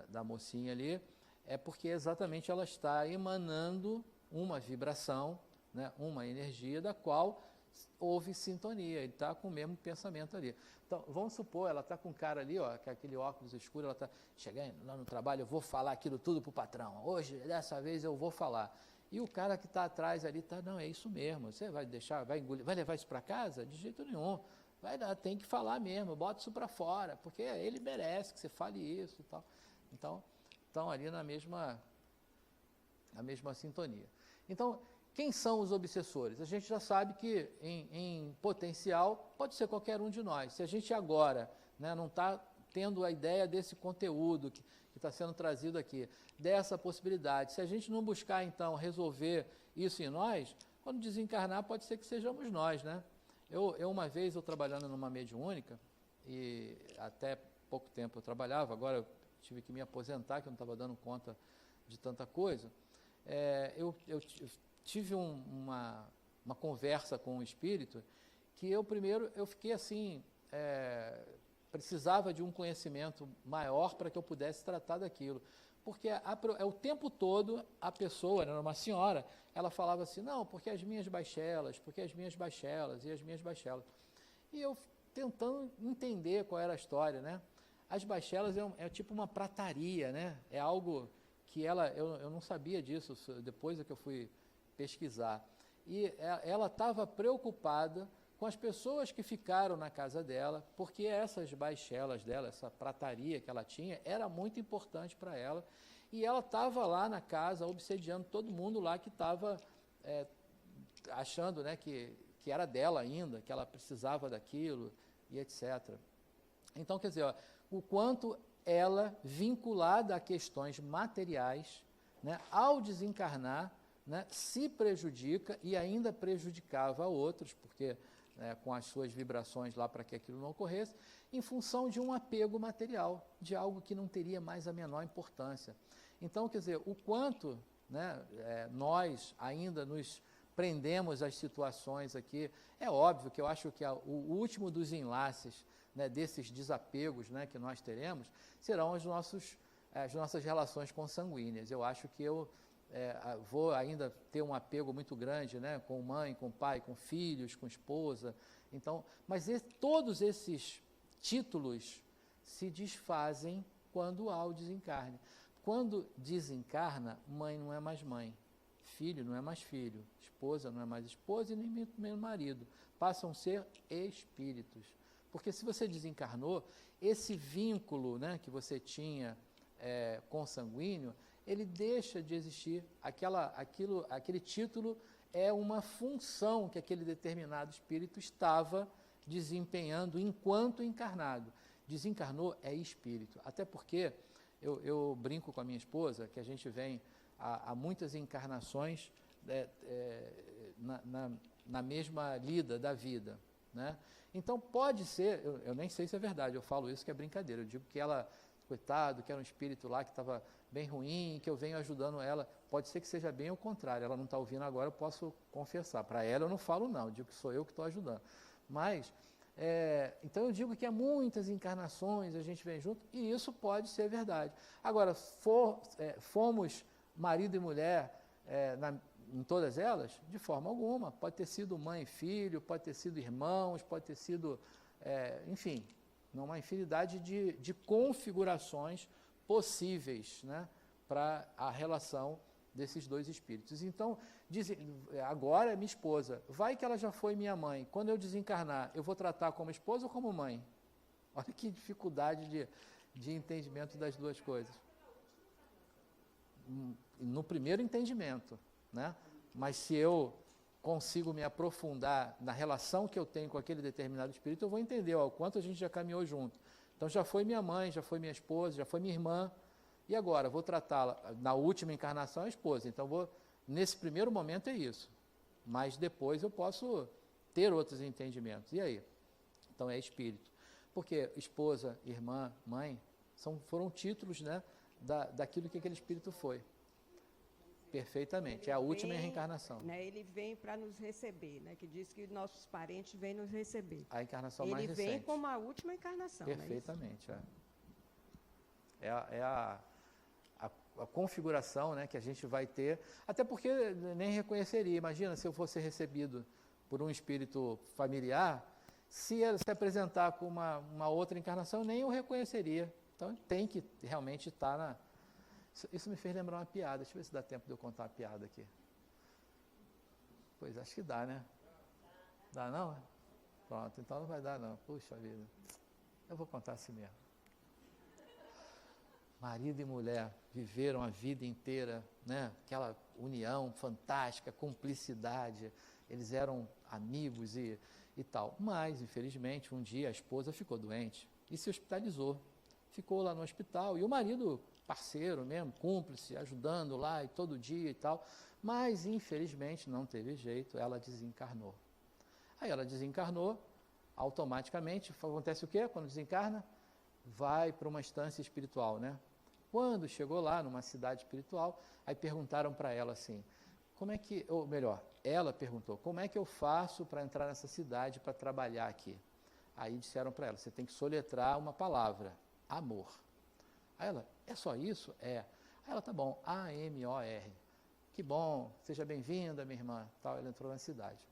da mocinha ali, é porque exatamente ela está emanando uma vibração né, uma energia da qual houve sintonia, ele está com o mesmo pensamento ali. Então, vamos supor, ela está com um cara ali, ó, com aquele óculos escuro, ela está chegando lá no trabalho, eu vou falar aquilo tudo para o patrão, hoje, dessa vez eu vou falar. E o cara que está atrás ali está, não, é isso mesmo, você vai deixar, vai engolir, vai levar isso para casa? De jeito nenhum. Vai lá, tem que falar mesmo, bota isso para fora, porque ele merece que você fale isso e tal. Então, estão ali na mesma sintonia. Então, quem são os obsessores? A gente já sabe que, em potencial, pode ser qualquer um de nós. Se a gente agora, né, não está tendo a ideia desse conteúdo que está sendo trazido aqui, dessa possibilidade, se a gente não buscar, então, resolver isso em nós, quando desencarnar, pode ser que sejamos nós, né? Uma vez, eu trabalhando numa mediúnica, e até pouco tempo eu trabalhava, agora eu tive que me aposentar, que eu não estava dando conta de tanta coisa, eu tive uma conversa com o espírito, que eu fiquei assim, precisava de um conhecimento maior para que eu pudesse tratar daquilo, porque o tempo todo a pessoa, era uma senhora, ela falava assim, não, porque as minhas baixelas, e as minhas baixelas. E eu tentando entender qual era a história, né? As baixelas é tipo uma prataria, né? É algo que eu não sabia disso, depois é que eu fui pesquisar. E ela estava preocupada com as pessoas que ficaram na casa dela, porque essas baixelas dela, essa prataria que ela tinha, era muito importante para ela. E ela estava lá na casa, obsediando todo mundo lá que estava achando, né, que era dela ainda, que ela precisava daquilo, e etc. Então, quer dizer, ó, o quanto ela, vinculada a questões materiais, né, ao desencarnar, né, se prejudica e ainda prejudicava a outros, porque com as suas vibrações lá para que aquilo não ocorresse, em função de um apego material, de algo que não teria mais a menor importância. Então, quer dizer, o quanto, né, nós ainda nos prendemos às situações aqui, é óbvio que eu acho que o último dos enlaces, né, desses desapegos, né, que nós teremos, serão as nossas relações consanguíneas. Eu acho que eu vou ainda ter um apego muito grande, né, com mãe, com pai, com filhos, com esposa. Então, mas todos esses títulos se desfazem quando há o desencarne. Quando desencarna, mãe não é mais mãe, filho não é mais filho, esposa não é mais esposa e nem mesmo marido. Passam a ser espíritos. Porque se você desencarnou, esse vínculo, né, que você tinha consanguíneo, ele deixa de existir. Aquele título é uma função que aquele determinado espírito estava desempenhando enquanto encarnado. Desencarnou é espírito. Até porque eu brinco com a minha esposa que a gente vem há muitas encarnações na mesma lida da vida, né? Então pode ser, eu nem sei se é verdade, eu falo isso que é brincadeira, eu digo que ela, coitado, que era um espírito lá que estava bem ruim, que eu venho ajudando ela, pode ser que seja bem o contrário, ela não está ouvindo agora, eu posso confessar, para ela eu não falo não, eu digo que sou eu que estou ajudando, mas, então eu digo que há muitas encarnações, a gente vem junto, e isso pode ser verdade. Agora, fomos marido e mulher em todas elas? De forma alguma, pode ter sido mãe e filho, pode ter sido irmãos, pode ter sido, enfim, uma infinidade de configurações possíveis, né, para a relação desses dois espíritos. Então, agora é minha esposa, vai que ela já foi minha mãe, quando eu desencarnar, eu vou tratar como esposa ou como mãe? Olha que dificuldade de entendimento das duas coisas. No primeiro entendimento, né? Mas se eu consigo me aprofundar na relação que eu tenho com aquele determinado espírito, eu vou entender o quanto a gente já caminhou junto. Então já foi minha mãe, já foi minha esposa, já foi minha irmã, e agora vou tratá-la, na última encarnação, a esposa. Então nesse primeiro momento é isso, mas depois eu posso ter outros entendimentos. E aí? Então é espírito. Porque esposa, irmã, mãe, foram títulos, né, daquilo que aquele espírito foi. Perfeitamente, é a última reencarnação. Né, ele vem para nos receber, né, que diz que nossos parentes vêm nos receber. A encarnação mais recente. Ele vem como a última encarnação. Perfeitamente, não é isso? É a configuração, né, que a gente vai ter, até porque nem reconheceria. Imagina se eu fosse recebido por um espírito familiar, se ele se apresentar com uma outra encarnação, eu nem o reconheceria. Então tem que realmente estar na... Isso me fez lembrar uma piada. Deixa eu ver se dá tempo de eu contar uma piada aqui. Pois, acho que dá, né? Dá não? Pronto, então não vai dar não. Puxa vida. Eu vou contar assim mesmo. Marido e mulher viveram a vida inteira, né? Aquela união fantástica, cumplicidade. Eles eram amigos e tal. Mas, infelizmente, um dia a esposa ficou doente e se hospitalizou. Ficou lá no hospital e o marido, parceiro mesmo, cúmplice, ajudando lá e todo dia e tal. Mas, infelizmente, não teve jeito, ela desencarnou. Aí ela desencarnou, automaticamente, acontece o quê? Quando desencarna, vai para uma instância espiritual, né? Quando chegou lá, numa cidade espiritual, aí perguntaram para ela assim, como é que, ou melhor, ela perguntou, como é que eu faço para entrar nessa cidade, para trabalhar aqui? Aí disseram para ela, você tem que soletrar uma palavra, amor. Aí ela, é só isso? É. Aí ela, tá bom, A-M-O-R. Que bom, seja bem-vinda, minha irmã. Tal, ela entrou na cidade.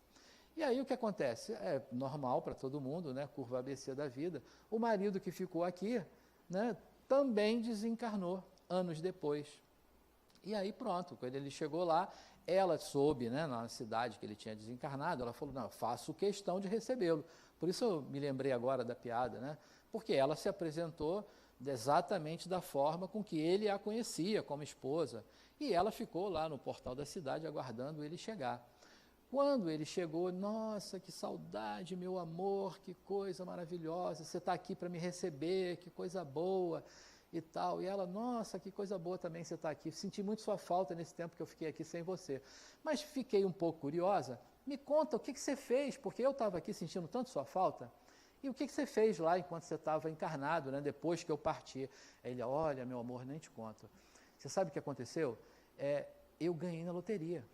E aí o que acontece? É normal para todo mundo, né? Curva ABC da vida. O marido que ficou aqui, né, também desencarnou anos depois. E aí pronto, quando ele chegou lá, ela soube, né, na cidade que ele tinha desencarnado, ela falou, não, eu faço questão de recebê-lo. Por isso eu me lembrei agora da piada, né? Porque ela se apresentou exatamente da forma com que ele a conhecia como esposa. E ela ficou lá no portal da cidade aguardando ele chegar. Quando ele chegou, nossa, que saudade, meu amor, que coisa maravilhosa, você está aqui para me receber, que coisa boa e tal. E ela, nossa, que coisa boa também você está aqui. Senti muito sua falta nesse tempo que eu fiquei aqui sem você. Mas fiquei um pouco curiosa. Me conta o que você fez, porque eu estava aqui sentindo tanto sua falta. E o que você fez lá enquanto você estava encarnado, né, depois que eu parti? Aí ele, olha, meu amor, nem te conto. Você sabe o que aconteceu? Eu ganhei na loteria.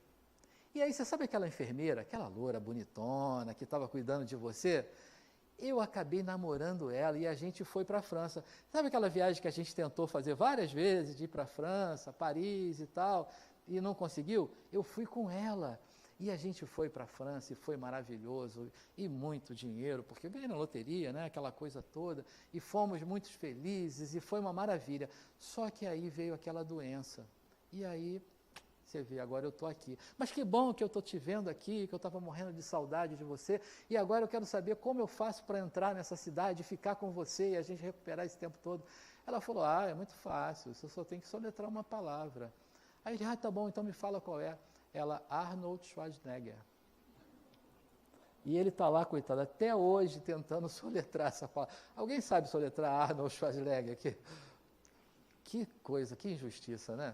E aí, você sabe aquela enfermeira, aquela loura bonitona, que estava cuidando de você? Eu acabei namorando ela e a gente foi para a França. Sabe aquela viagem que a gente tentou fazer várias vezes, de ir para a França, Paris e tal, e não conseguiu? Eu fui com ela. E a gente foi para a França e foi maravilhoso, e muito dinheiro, porque eu ganhei na loteria, né, aquela coisa toda, e fomos muito felizes, e foi uma maravilha. Só que aí veio aquela doença. E aí, você vê, agora eu estou aqui. Mas que bom que eu estou te vendo aqui, que eu estava morrendo de saudade de você, e agora eu quero saber como eu faço para entrar nessa cidade, ficar com você e a gente recuperar esse tempo todo. Ela falou, é muito fácil, você só tem que soletrar uma palavra. Aí ele, tá bom, então me fala qual é. Ela, Arnold Schwarzenegger. E ele está lá, coitado, até hoje tentando soletrar essa palavra. Alguém sabe soletrar Arnold Schwarzenegger aqui? Que coisa, que injustiça, né?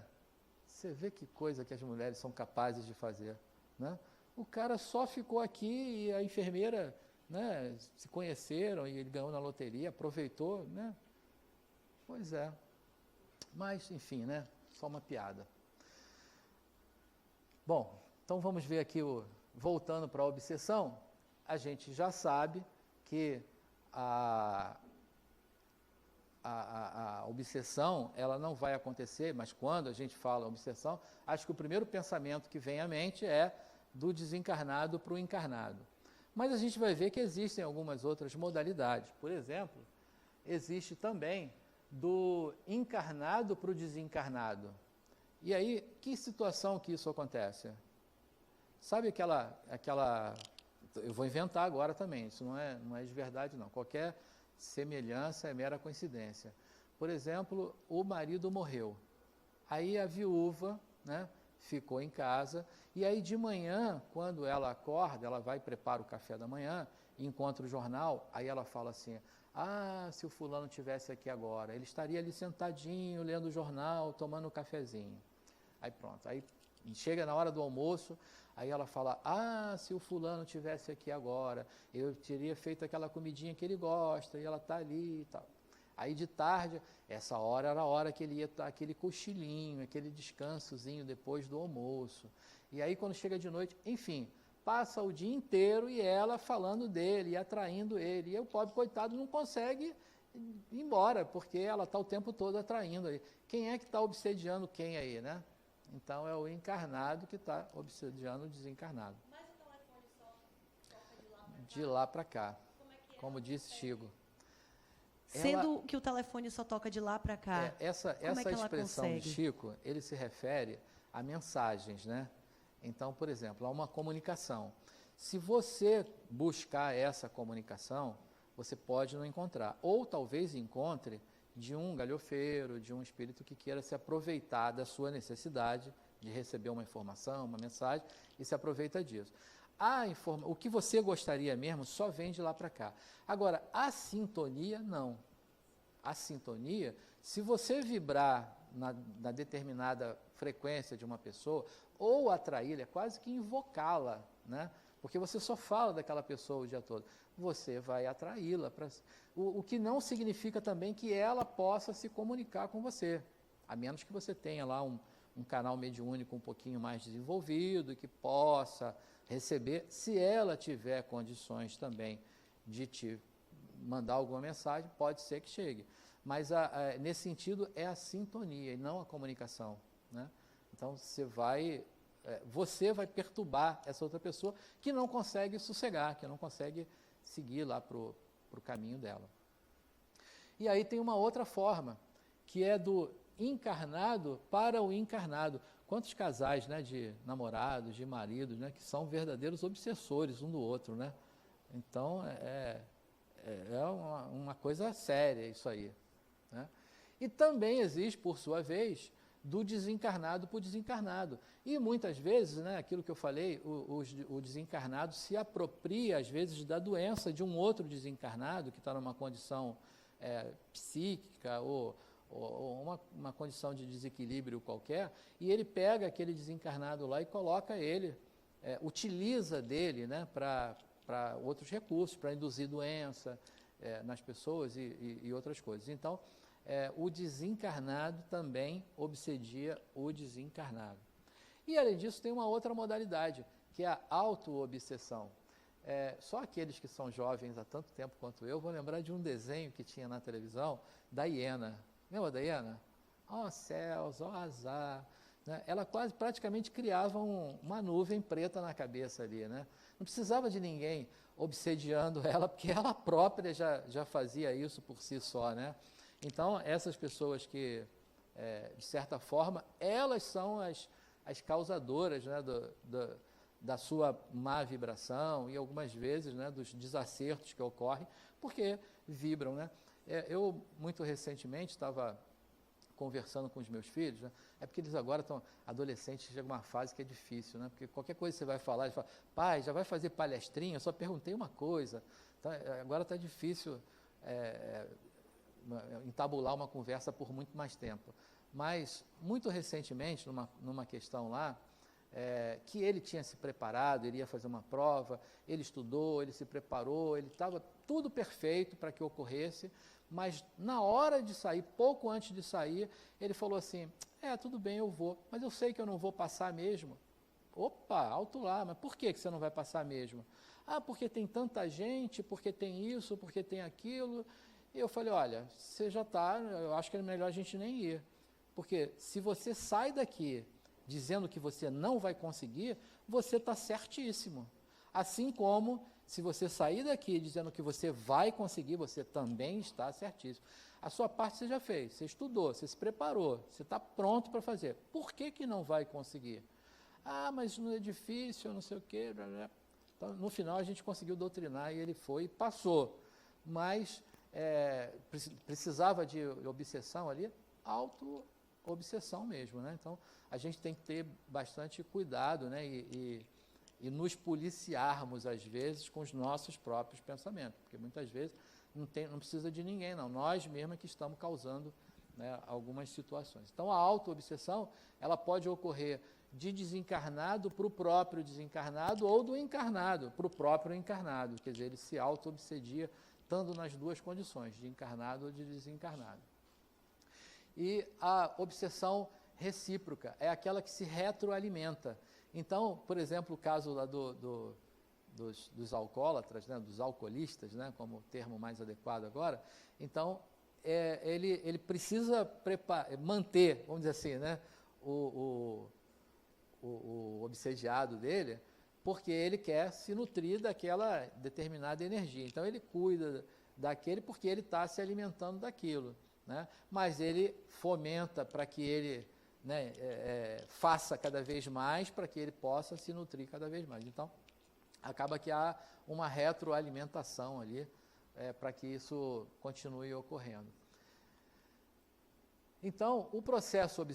Você vê que coisa que as mulheres são capazes de fazer, né? O cara só ficou aqui e a enfermeira, né, se conheceram e ele ganhou na loteria, aproveitou, né? Pois é. Mas, enfim, né? Só uma piada. Bom, então vamos ver aqui, voltando para a obsessão, a gente já sabe que a obsessão, ela não vai acontecer, mas quando a gente fala obsessão, acho que o primeiro pensamento que vem à mente é do desencarnado para o encarnado. Mas a gente vai ver que existem algumas outras modalidades. Por exemplo, existe também do encarnado para o desencarnado. E aí, que situação que isso acontece? Sabe aquela eu vou inventar agora também, isso não é de verdade não, qualquer semelhança é mera coincidência. Por exemplo, o marido morreu, aí a viúva, né, ficou em casa, e aí de manhã, quando ela acorda, ela vai e prepara o café da manhã, encontra o jornal, aí ela fala assim, se o fulano estivesse aqui agora, ele estaria ali sentadinho, lendo o jornal, tomando um cafezinho. Aí pronto, aí chega na hora do almoço, aí ela fala, se o fulano estivesse aqui agora, eu teria feito aquela comidinha que ele gosta, e ela está ali e tal. Aí de tarde, essa hora era a hora que ele ia dar aquele cochilinho, aquele descansozinho depois do almoço. E aí quando chega de noite, enfim, passa o dia inteiro e ela falando dele, e atraindo ele. E o pobre coitado não consegue ir embora, porque ela está o tempo todo atraindo aí. Quem é que está obsediando quem aí, né? Então, é o encarnado que está obsediando o desencarnado. Mas o telefone só toca de lá pra cá. De lá para cá, Como é que como disse Chico. Sendo que o telefone só toca de lá para cá. Essa como é que ela expressão de consegue? Chico, ele se refere a mensagens, né? Então, por exemplo, há uma comunicação. Se você buscar essa comunicação, você pode não encontrar. Ou talvez encontre de um galhofeiro, de um espírito que queira se aproveitar da sua necessidade de receber uma informação, uma mensagem, e se aproveita disso. O que você gostaria mesmo só vem de lá para cá. Agora, a sintonia, não. A sintonia, se você vibrar na determinada frequência de uma pessoa, ou atraí-la, é quase que invocá-la, né? Porque você só fala daquela pessoa o dia todo. Você vai atraí-la. O que não significa também que ela possa se comunicar com você, a menos que você tenha lá um canal mediúnico um pouquinho mais desenvolvido e que possa receber, se ela tiver condições também de te mandar alguma mensagem, pode ser que chegue. Mas nesse sentido é a sintonia e não a comunicação, né? Então você vai perturbar essa outra pessoa que não consegue sossegar, que não consegue seguir lá para o caminho dela. E aí tem uma outra forma, que é do encarnado para o encarnado. Quantos casais, né, de namorados, de maridos, né, que são verdadeiros obsessores um do outro, né? Então, é uma coisa séria isso aí, né? E também existe, por sua vez, do desencarnado para o desencarnado. E muitas vezes, né, aquilo que eu falei, o desencarnado se apropria, às vezes, da doença de um outro desencarnado que está numa condição psíquica ou uma condição de desequilíbrio qualquer, e ele pega aquele desencarnado lá e coloca ele, utiliza dele, né, para outros recursos, para induzir doença nas pessoas e outras coisas. Então, o desencarnado também obsedia o desencarnado. E, além disso, tem uma outra modalidade, que é a auto-obsessão. Só aqueles que são jovens há tanto tempo quanto eu vão lembrar de um desenho que tinha na televisão, da hiena. Lembra da hiena? Ó céus, ó azar. Né? Ela praticamente criava uma nuvem preta na cabeça ali, né? Não precisava de ninguém obsediando ela, porque ela própria já fazia isso por si só, né? Então, essas pessoas que, de certa forma, elas são as causadoras, né, da sua má vibração e algumas vezes, né, dos desacertos que ocorrem, porque vibram, né? Eu, muito recentemente, estava conversando com os meus filhos, né? É porque eles agora estão adolescentes, chega uma fase que é difícil, né? Porque qualquer coisa que você vai falar, eles falam, pai, já vai fazer palestrinha? Eu só perguntei uma coisa. Então, agora está difícil entabular uma conversa por muito mais tempo. Mas, muito recentemente, numa questão lá, que ele tinha se preparado, ele ia fazer uma prova, ele estudou, ele se preparou, ele estava tudo perfeito para que ocorresse, mas na hora de sair, pouco antes de sair, ele falou assim, tudo bem, eu vou, mas eu sei que eu não vou passar mesmo. Opa, alto lá, mas por que você não vai passar mesmo? Porque tem tanta gente, porque tem isso, porque tem aquilo. E eu falei, olha, você já está, eu acho que é melhor a gente nem ir, porque se você sai daqui dizendo que você não vai conseguir, você está certíssimo. Assim como, se você sair daqui dizendo que você vai conseguir, você também está certíssimo. A sua parte você já fez, você estudou, você se preparou, você está pronto para fazer. Por que não vai conseguir? Mas não é difícil, não sei o quê. Blá, blá. Então, no final, a gente conseguiu doutrinar e ele foi e passou. Mas precisava de obsessão ali, auto-obsessão mesmo, né? Então, a gente tem que ter bastante cuidado, né? E nos policiarmos, às vezes, com os nossos próprios pensamentos, porque muitas vezes não precisa de ninguém, não. Nós mesmos que estamos causando, né, algumas situações. Então, a auto-obsessão, ela pode ocorrer de desencarnado para o próprio desencarnado ou do encarnado para o próprio encarnado. Quer dizer, ele se auto-obsedia, estando nas duas condições, de encarnado ou de desencarnado. E a obsessão recíproca é aquela que se retroalimenta. Então, por exemplo, o caso lá dos alcoólatras, né, dos alcoolistas, né, como o termo mais adequado agora. Então, ele precisa manter, vamos dizer assim, né, o obsediado dele, porque ele quer se nutrir daquela determinada energia. Então, ele cuida daquele porque ele está se alimentando daquilo, né? Mas ele fomenta para que ele, né, faça cada vez mais, para que ele possa se nutrir cada vez mais. Então, acaba que há uma retroalimentação ali para que isso continue ocorrendo. Então, o processo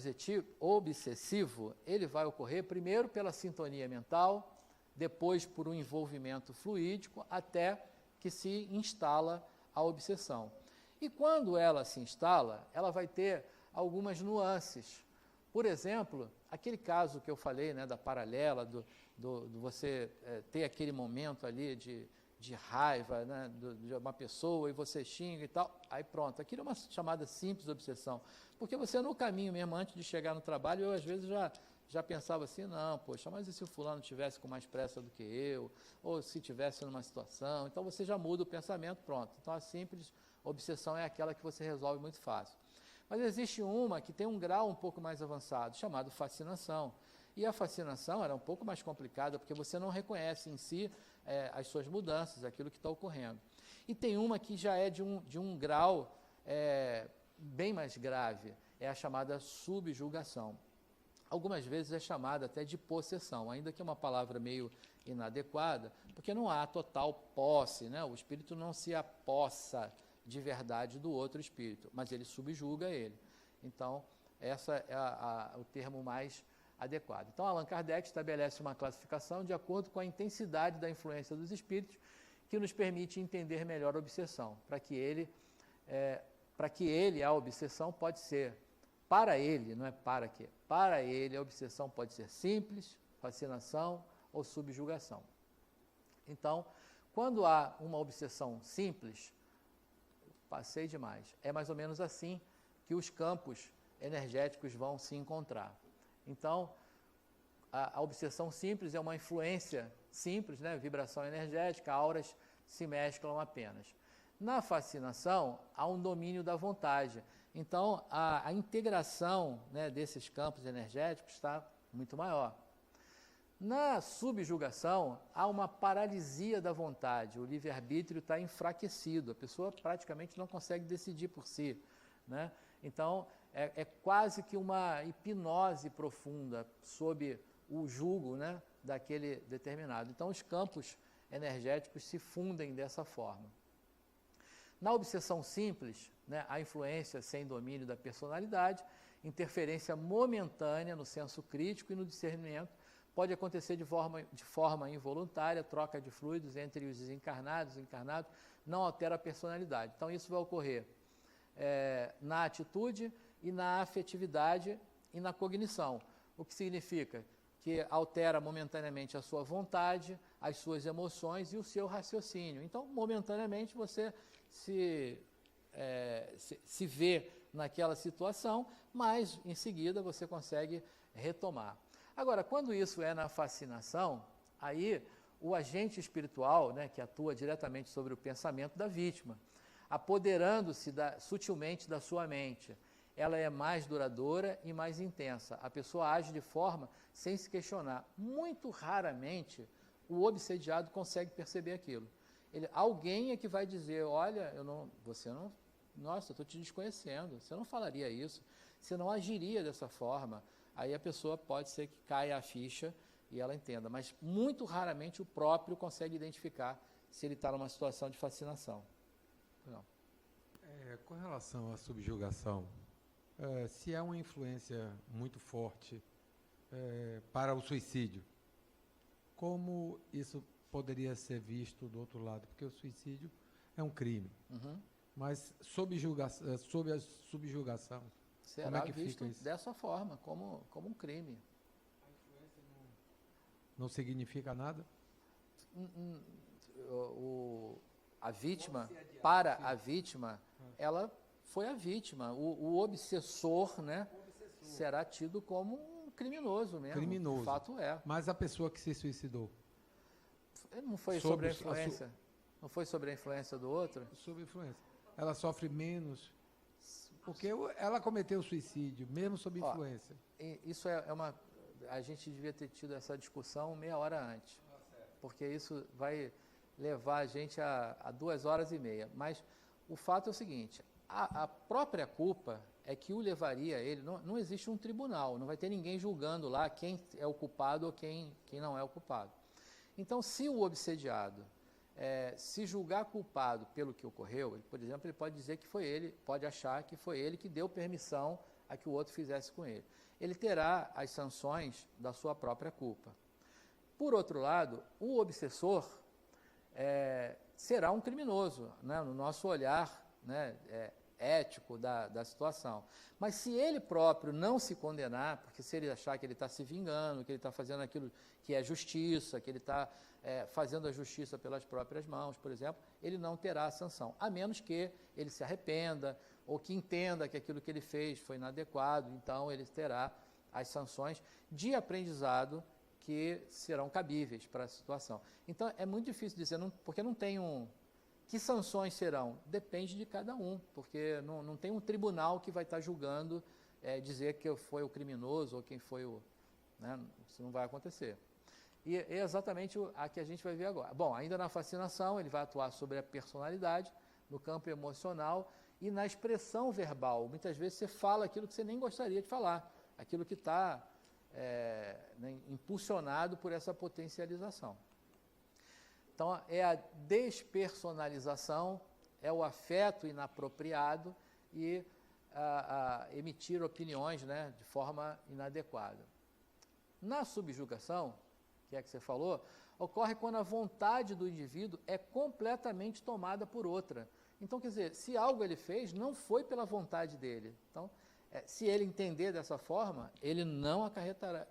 obsessivo, ele vai ocorrer primeiro pela sintonia mental, depois por um envolvimento fluídico, até que se instala a obsessão. E quando ela se instala, ela vai ter algumas nuances. Por exemplo, aquele caso que eu falei, né, da paralela, do você ter aquele momento ali de raiva, né, de uma pessoa e você xinga e tal, aí pronto, aquilo é uma chamada simples obsessão, porque você no caminho mesmo, antes de chegar no trabalho, eu às vezes já pensava assim, não, poxa, mas e se o fulano tivesse com mais pressa do que eu, ou se tivesse numa situação, então você já muda o pensamento, pronto. Então a simples obsessão é aquela que você resolve muito fácil. Mas existe uma que tem um grau um pouco mais avançado, chamado fascinação. E a fascinação era um pouco mais complicada, porque você não reconhece em si as suas mudanças, aquilo que está ocorrendo. E tem uma que já é de um grau bem mais grave, é a chamada subjugação. Algumas vezes é chamada até de possessão, ainda que é uma palavra meio inadequada, porque não há total posse, né? O espírito não se apossa de verdade do outro espírito, mas ele subjuga ele. Então, esse é o termo mais adequado. Então, Allan Kardec estabelece uma classificação de acordo com a intensidade da influência dos espíritos, que nos permite entender melhor a obsessão, para que ele, a obsessão pode ser, para ele, não é para que, para ele a obsessão pode ser simples, fascinação ou subjugação. Então, quando há uma obsessão simples, passei demais, é mais ou menos assim que os campos energéticos vão se encontrar. Então, a obsessão simples é uma influência simples, né, vibração energética, auras se mesclam apenas. Na fascinação, há um domínio da vontade. Então, a integração, né, desses campos energéticos está muito maior. Na subjugação, há uma paralisia da vontade, o livre-arbítrio está enfraquecido, a pessoa praticamente não consegue decidir por si, né? Então, é quase que uma hipnose profunda sob o jugo, né, daquele determinado. Então, os campos energéticos se fundem dessa forma. Na obsessão simples, né, a influência sem domínio da personalidade, interferência momentânea no senso crítico e no discernimento, pode acontecer de forma involuntária, troca de fluidos entre os desencarnados e encarnados, não altera a personalidade. Então, isso vai ocorrer na atitude e na afetividade e na cognição, o que significa que altera momentaneamente a sua vontade, as suas emoções e o seu raciocínio. Então, momentaneamente, você se vê naquela situação, mas em seguida você consegue retomar. Agora, quando isso é na fascinação, aí o agente espiritual, né, que atua diretamente sobre o pensamento da vítima, apoderando-se sutilmente da sua mente, ela é mais duradoura e mais intensa. A pessoa age de forma sem se questionar. Muito raramente o obsediado consegue perceber aquilo. Alguém é que vai dizer, olha, nossa, eu estou te desconhecendo, você não falaria isso, você não agiria dessa forma. Aí a pessoa pode ser que caia a ficha e ela entenda, mas muito raramente o próprio consegue identificar se ele está numa situação de fascinação. Não. Com relação à subjugação, se há uma influência muito forte para o suicídio, como isso poderia ser visto do outro lado? Porque o suicídio é um crime, mas sob a subjugação, será como é que visto fica isso? Dessa forma, como um crime. A influência não significa nada? A vítima, para a vítima, ela foi a vítima. O obsessor, né, será tido como um criminoso mesmo. Criminoso. De fato é. Mas a pessoa que se suicidou? Não foi sobre a influência? Não foi sobre a influência do outro? Sob influência. Ela sofre menos, porque ela cometeu suicídio, mesmo sob influência. Isso é uma... A gente devia ter tido essa discussão meia hora antes, porque isso vai levar a gente a 2h30. Mas o fato é o seguinte, a própria culpa é que o levaria a ele... Não existe um tribunal, não vai ter ninguém julgando lá quem é o culpado ou quem não é o culpado. Então, se o obsediado se julgar culpado pelo que ocorreu, por exemplo, ele pode dizer que foi ele, pode achar que foi ele que deu permissão a que o outro fizesse com ele. Ele terá as sanções da sua própria culpa. Por outro lado, o obsessor será um criminoso, né, no nosso olhar, né, ético da situação. Mas se ele próprio não se condenar, porque se ele achar que ele está se vingando, que ele está fazendo aquilo que é justiça, que ele está fazendo a justiça pelas próprias mãos, por exemplo, ele não terá a sanção, a menos que ele se arrependa ou que entenda que aquilo que ele fez foi inadequado, então ele terá as sanções de aprendizado que serão cabíveis para a situação. Então, é muito difícil dizer, porque não tem Que sanções serão? Depende de cada um, porque não tem um tribunal que vai estar julgando, dizer que foi o criminoso ou quem foi o... Né? Isso não vai acontecer. E é exatamente a que a gente vai ver agora. Bom, ainda na fascinação, ele vai atuar sobre a personalidade, no campo emocional e na expressão verbal. Muitas vezes você fala aquilo que você nem gostaria de falar, aquilo que está impulsionado por essa potencialização. Então, é a despersonalização, é o afeto inapropriado e emitir opiniões, né, de forma inadequada. Na subjugação, que é que você falou, ocorre quando a vontade do indivíduo é completamente tomada por outra. Então, quer dizer, se algo ele fez, não foi pela vontade dele. Então, se ele entender dessa forma, ele não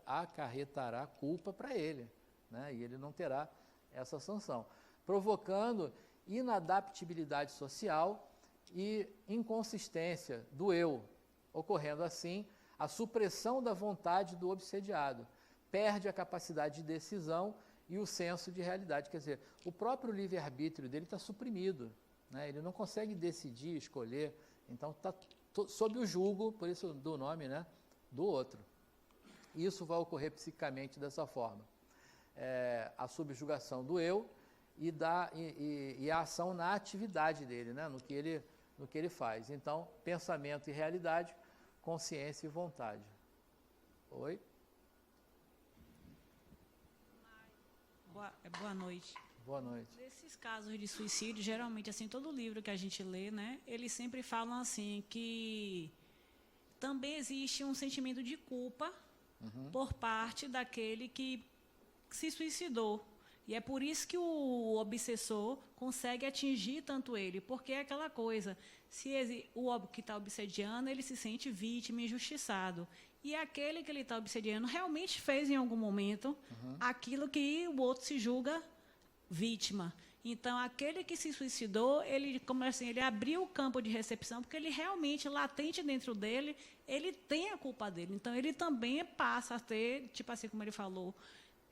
acarretará culpa para ele, né? E ele não terá essa sanção, provocando inadaptabilidade social e inconsistência do eu, ocorrendo assim a supressão da vontade do obsediado, perde a capacidade de decisão e o senso de realidade, quer dizer, o próprio livre-arbítrio dele está suprimido, né? Ele não consegue decidir, escolher, então está sob o julgo, por isso do nome, né, do outro. Isso vai ocorrer psicicamente dessa forma. A subjugação do eu e a ação na atividade dele, né, no que ele faz. Então, pensamento e realidade, consciência e vontade. Oi? Boa noite. Boa noite. Nesses casos de suicídio, geralmente, assim, todo livro que a gente lê, né, eles sempre falam assim que também existe um sentimento de culpa por parte daquele que se suicidou. E é por isso que o obsessor consegue atingir tanto ele, porque é aquela coisa, o que está obsediando, ele se sente vítima, injustiçado. E aquele que ele está obsediando realmente fez em algum momento aquilo que o outro se julga vítima. Então, aquele que se suicidou, ele abriu o campo de recepção, porque ele realmente, latente dentro dele, ele tem a culpa dele. Então, ele também passa a ter, tipo assim, como ele falou,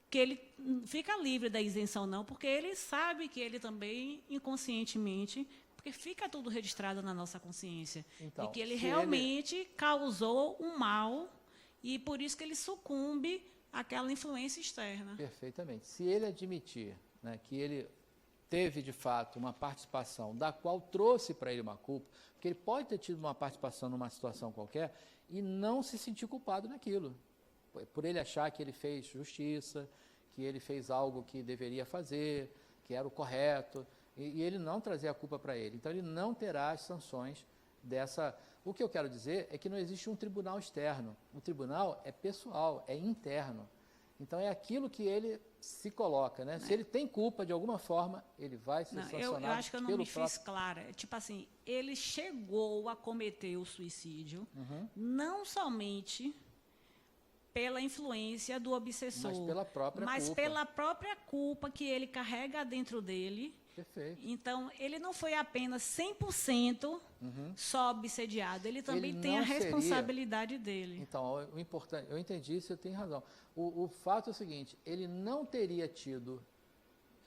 que ele fica livre da isenção, não, porque ele sabe que ele também, inconscientemente, porque fica tudo registrado na nossa consciência, então, e que ele realmente causou um mal, e por isso que ele sucumbe àquela influência externa. Perfeitamente. Se ele admitir, né, que ele teve, de fato, uma participação da qual trouxe para ele uma culpa, porque ele pode ter tido uma participação numa situação qualquer e não se sentir culpado naquilo, por ele achar que ele fez justiça, que ele fez algo que deveria fazer, que era o correto, e ele não trazer a culpa para ele. Então, ele não terá as sanções dessa... O que eu quero dizer é que não existe um tribunal externo. O tribunal é pessoal, é interno. Então, é aquilo que ele se coloca, né? Se ele tem culpa, de alguma forma, ele vai ser sancionado. Eu acho que eu não me fiz clara. Tipo assim, ele chegou a cometer o suicídio, não somente pela influência do obsessor, mas pela própria culpa que ele carrega dentro dele. Perfeito. Então, ele não foi apenas 100% só obsediado, ele também tem a responsabilidade dele. Então, o importante, eu entendi, você tem razão. O fato é o seguinte, ele não teria tido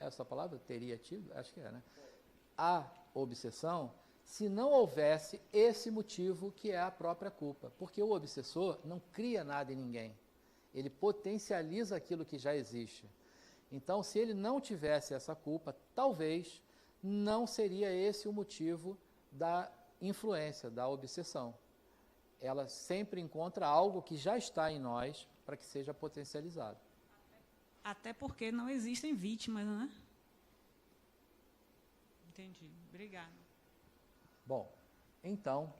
essa palavra? Teria tido? Acho que é, né? A obsessão, se não houvesse esse motivo que é a própria culpa. Porque o obsessor não cria nada em ninguém. Ele potencializa aquilo que já existe. Então, se ele não tivesse essa culpa, talvez não seria esse o motivo da influência, da obsessão. Ela sempre encontra algo que já está em nós para que seja potencializado. Até porque não existem vítimas, né? Entendi. Obrigada. Bom, então,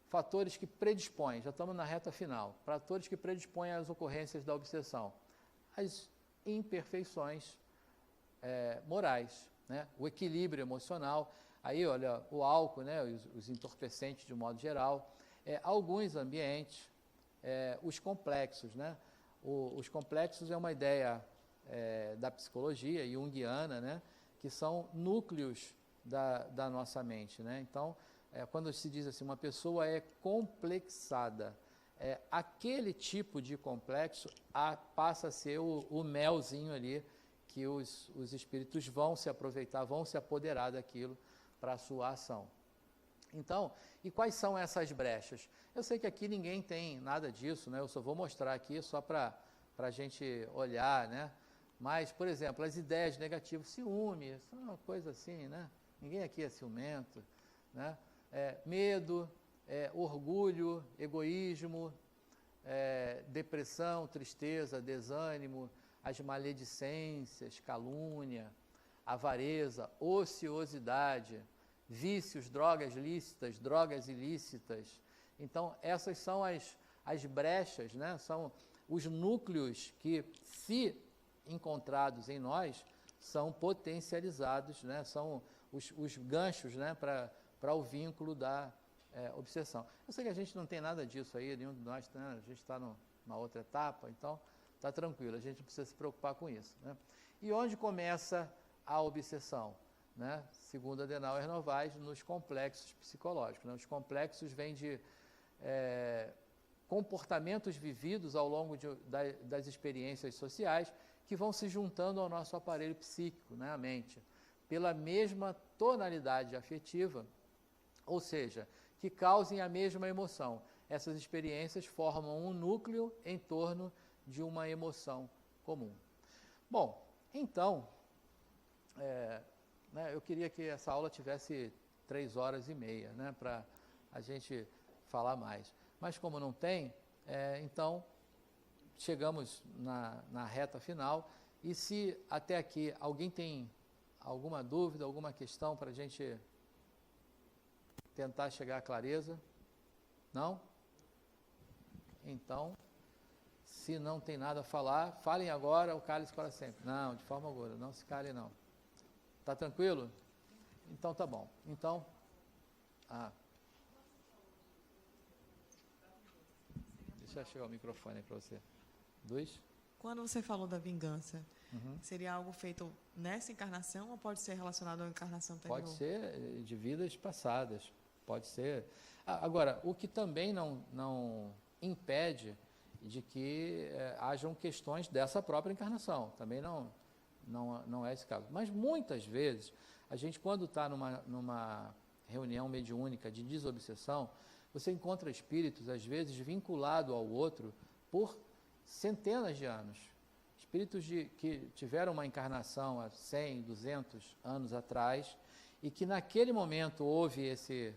fatores que predispõem, já estamos na reta final, fatores que predispõem às ocorrências da obsessão. As imperfeições morais, né? O equilíbrio emocional, aí olha, o álcool, né? Os entorpecentes de um modo geral, alguns ambientes, os complexos, né? Os complexos é uma ideia da psicologia junguiana, né? Que são núcleos da nossa mente, né? Então, quando se diz assim, uma pessoa é complexada, aquele tipo de complexo passa a ser o melzinho ali que os espíritos vão se aproveitar, vão se apoderar daquilo para a sua ação. Então, e quais são essas brechas? Eu sei que aqui ninguém tem nada disso, né? Eu só vou mostrar aqui só para a gente olhar, né? Mas, por exemplo, as ideias negativas, ciúme, isso é uma coisa assim, né? Ninguém aqui é ciumento, né? Medo, orgulho, egoísmo, depressão, tristeza, desânimo, as maledicências, calúnia, avareza, ociosidade, vícios, drogas lícitas, drogas ilícitas. Então, essas são as brechas, né? São os núcleos que, se encontrados em nós, são potencializados, né? São os ganchos, né? Para o vínculo da obsessão. Eu sei que a gente não tem nada disso aí, nenhum de nós, né? A gente está numa outra etapa, então está tranquilo, a gente não precisa se preocupar com isso, né? E onde começa a obsessão? Né? Segundo Adenauer Novaes, nos complexos psicológicos. Né? Os complexos vêm de comportamentos vividos ao longo das experiências sociais que vão se juntando ao nosso aparelho psíquico, né? A mente, pela mesma tonalidade afetiva, ou seja, que causem a mesma emoção. Essas experiências formam um núcleo em torno de uma emoção comum. Bom, então, né, eu queria que essa aula tivesse 3 horas e meia, né, para a gente falar mais. Mas como não tem, então chegamos na reta final. E se até aqui alguém tem alguma dúvida, alguma questão para a gente tentar chegar à clareza? Não? Então, se não tem nada a falar, falem agora, o cálice para sempre. Não, de forma alguma, não se calem não. Tá tranquilo? Então tá bom. Então, deixa eu chegar o microfone para você. Luiz? Quando você falou da vingança, seria algo feito nessa encarnação ou pode ser relacionado à encarnação anterior? Pode ser de vidas passadas, pode ser. Agora, o que também não impede de que hajam questões dessa própria encarnação, também não é esse caso. Mas muitas vezes, a gente quando está numa reunião mediúnica de desobsessão, você encontra espíritos, às vezes, vinculados ao outro por centenas de anos. Espíritos que tiveram uma encarnação há 100, 200 anos atrás e que naquele momento houve esse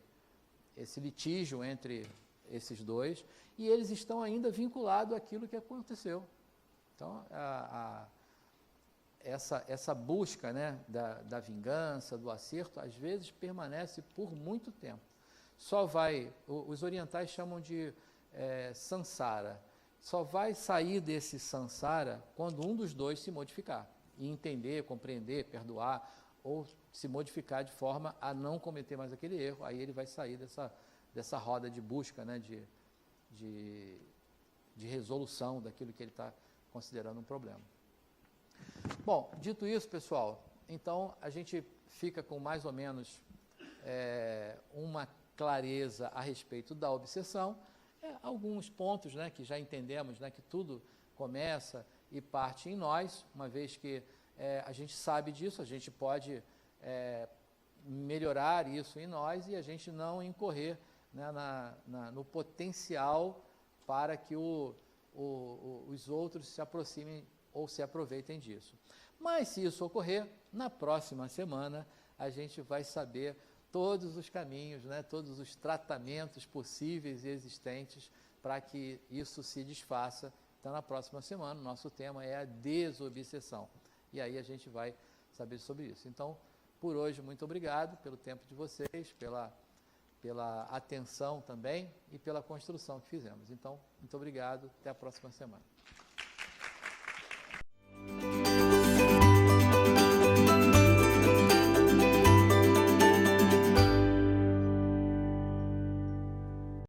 litígio entre esses dois e eles estão ainda vinculados àquilo que aconteceu. Então, essa busca, né, da vingança, do acerto, às vezes permanece por muito tempo. Os orientais chamam de samsara. Só vai sair desse samsara quando um dos dois se modificar e entender, compreender, perdoar ou se modificar de forma a não cometer mais aquele erro. Aí ele vai sair dessa roda de busca, né, de resolução daquilo que ele está considerando um problema. Bom, dito isso, pessoal, então a gente fica com mais ou menos uma clareza a respeito da obsessão. Alguns pontos, né, que já entendemos, né, que tudo começa e parte em nós, uma vez que a gente sabe disso, a gente pode melhorar isso em nós e a gente não incorrer, né, no potencial para que os outros se aproximem ou se aproveitem disso. Mas se isso ocorrer, na próxima semana a gente vai saber todos os caminhos, né, todos os tratamentos possíveis e existentes para que isso se desfaça. Então, na próxima semana, o nosso tema é a desobsessão. E aí a gente vai saber sobre isso. Então, por hoje, muito obrigado pelo tempo de vocês, pela atenção também e pela construção que fizemos. Então, muito obrigado. Até a próxima semana.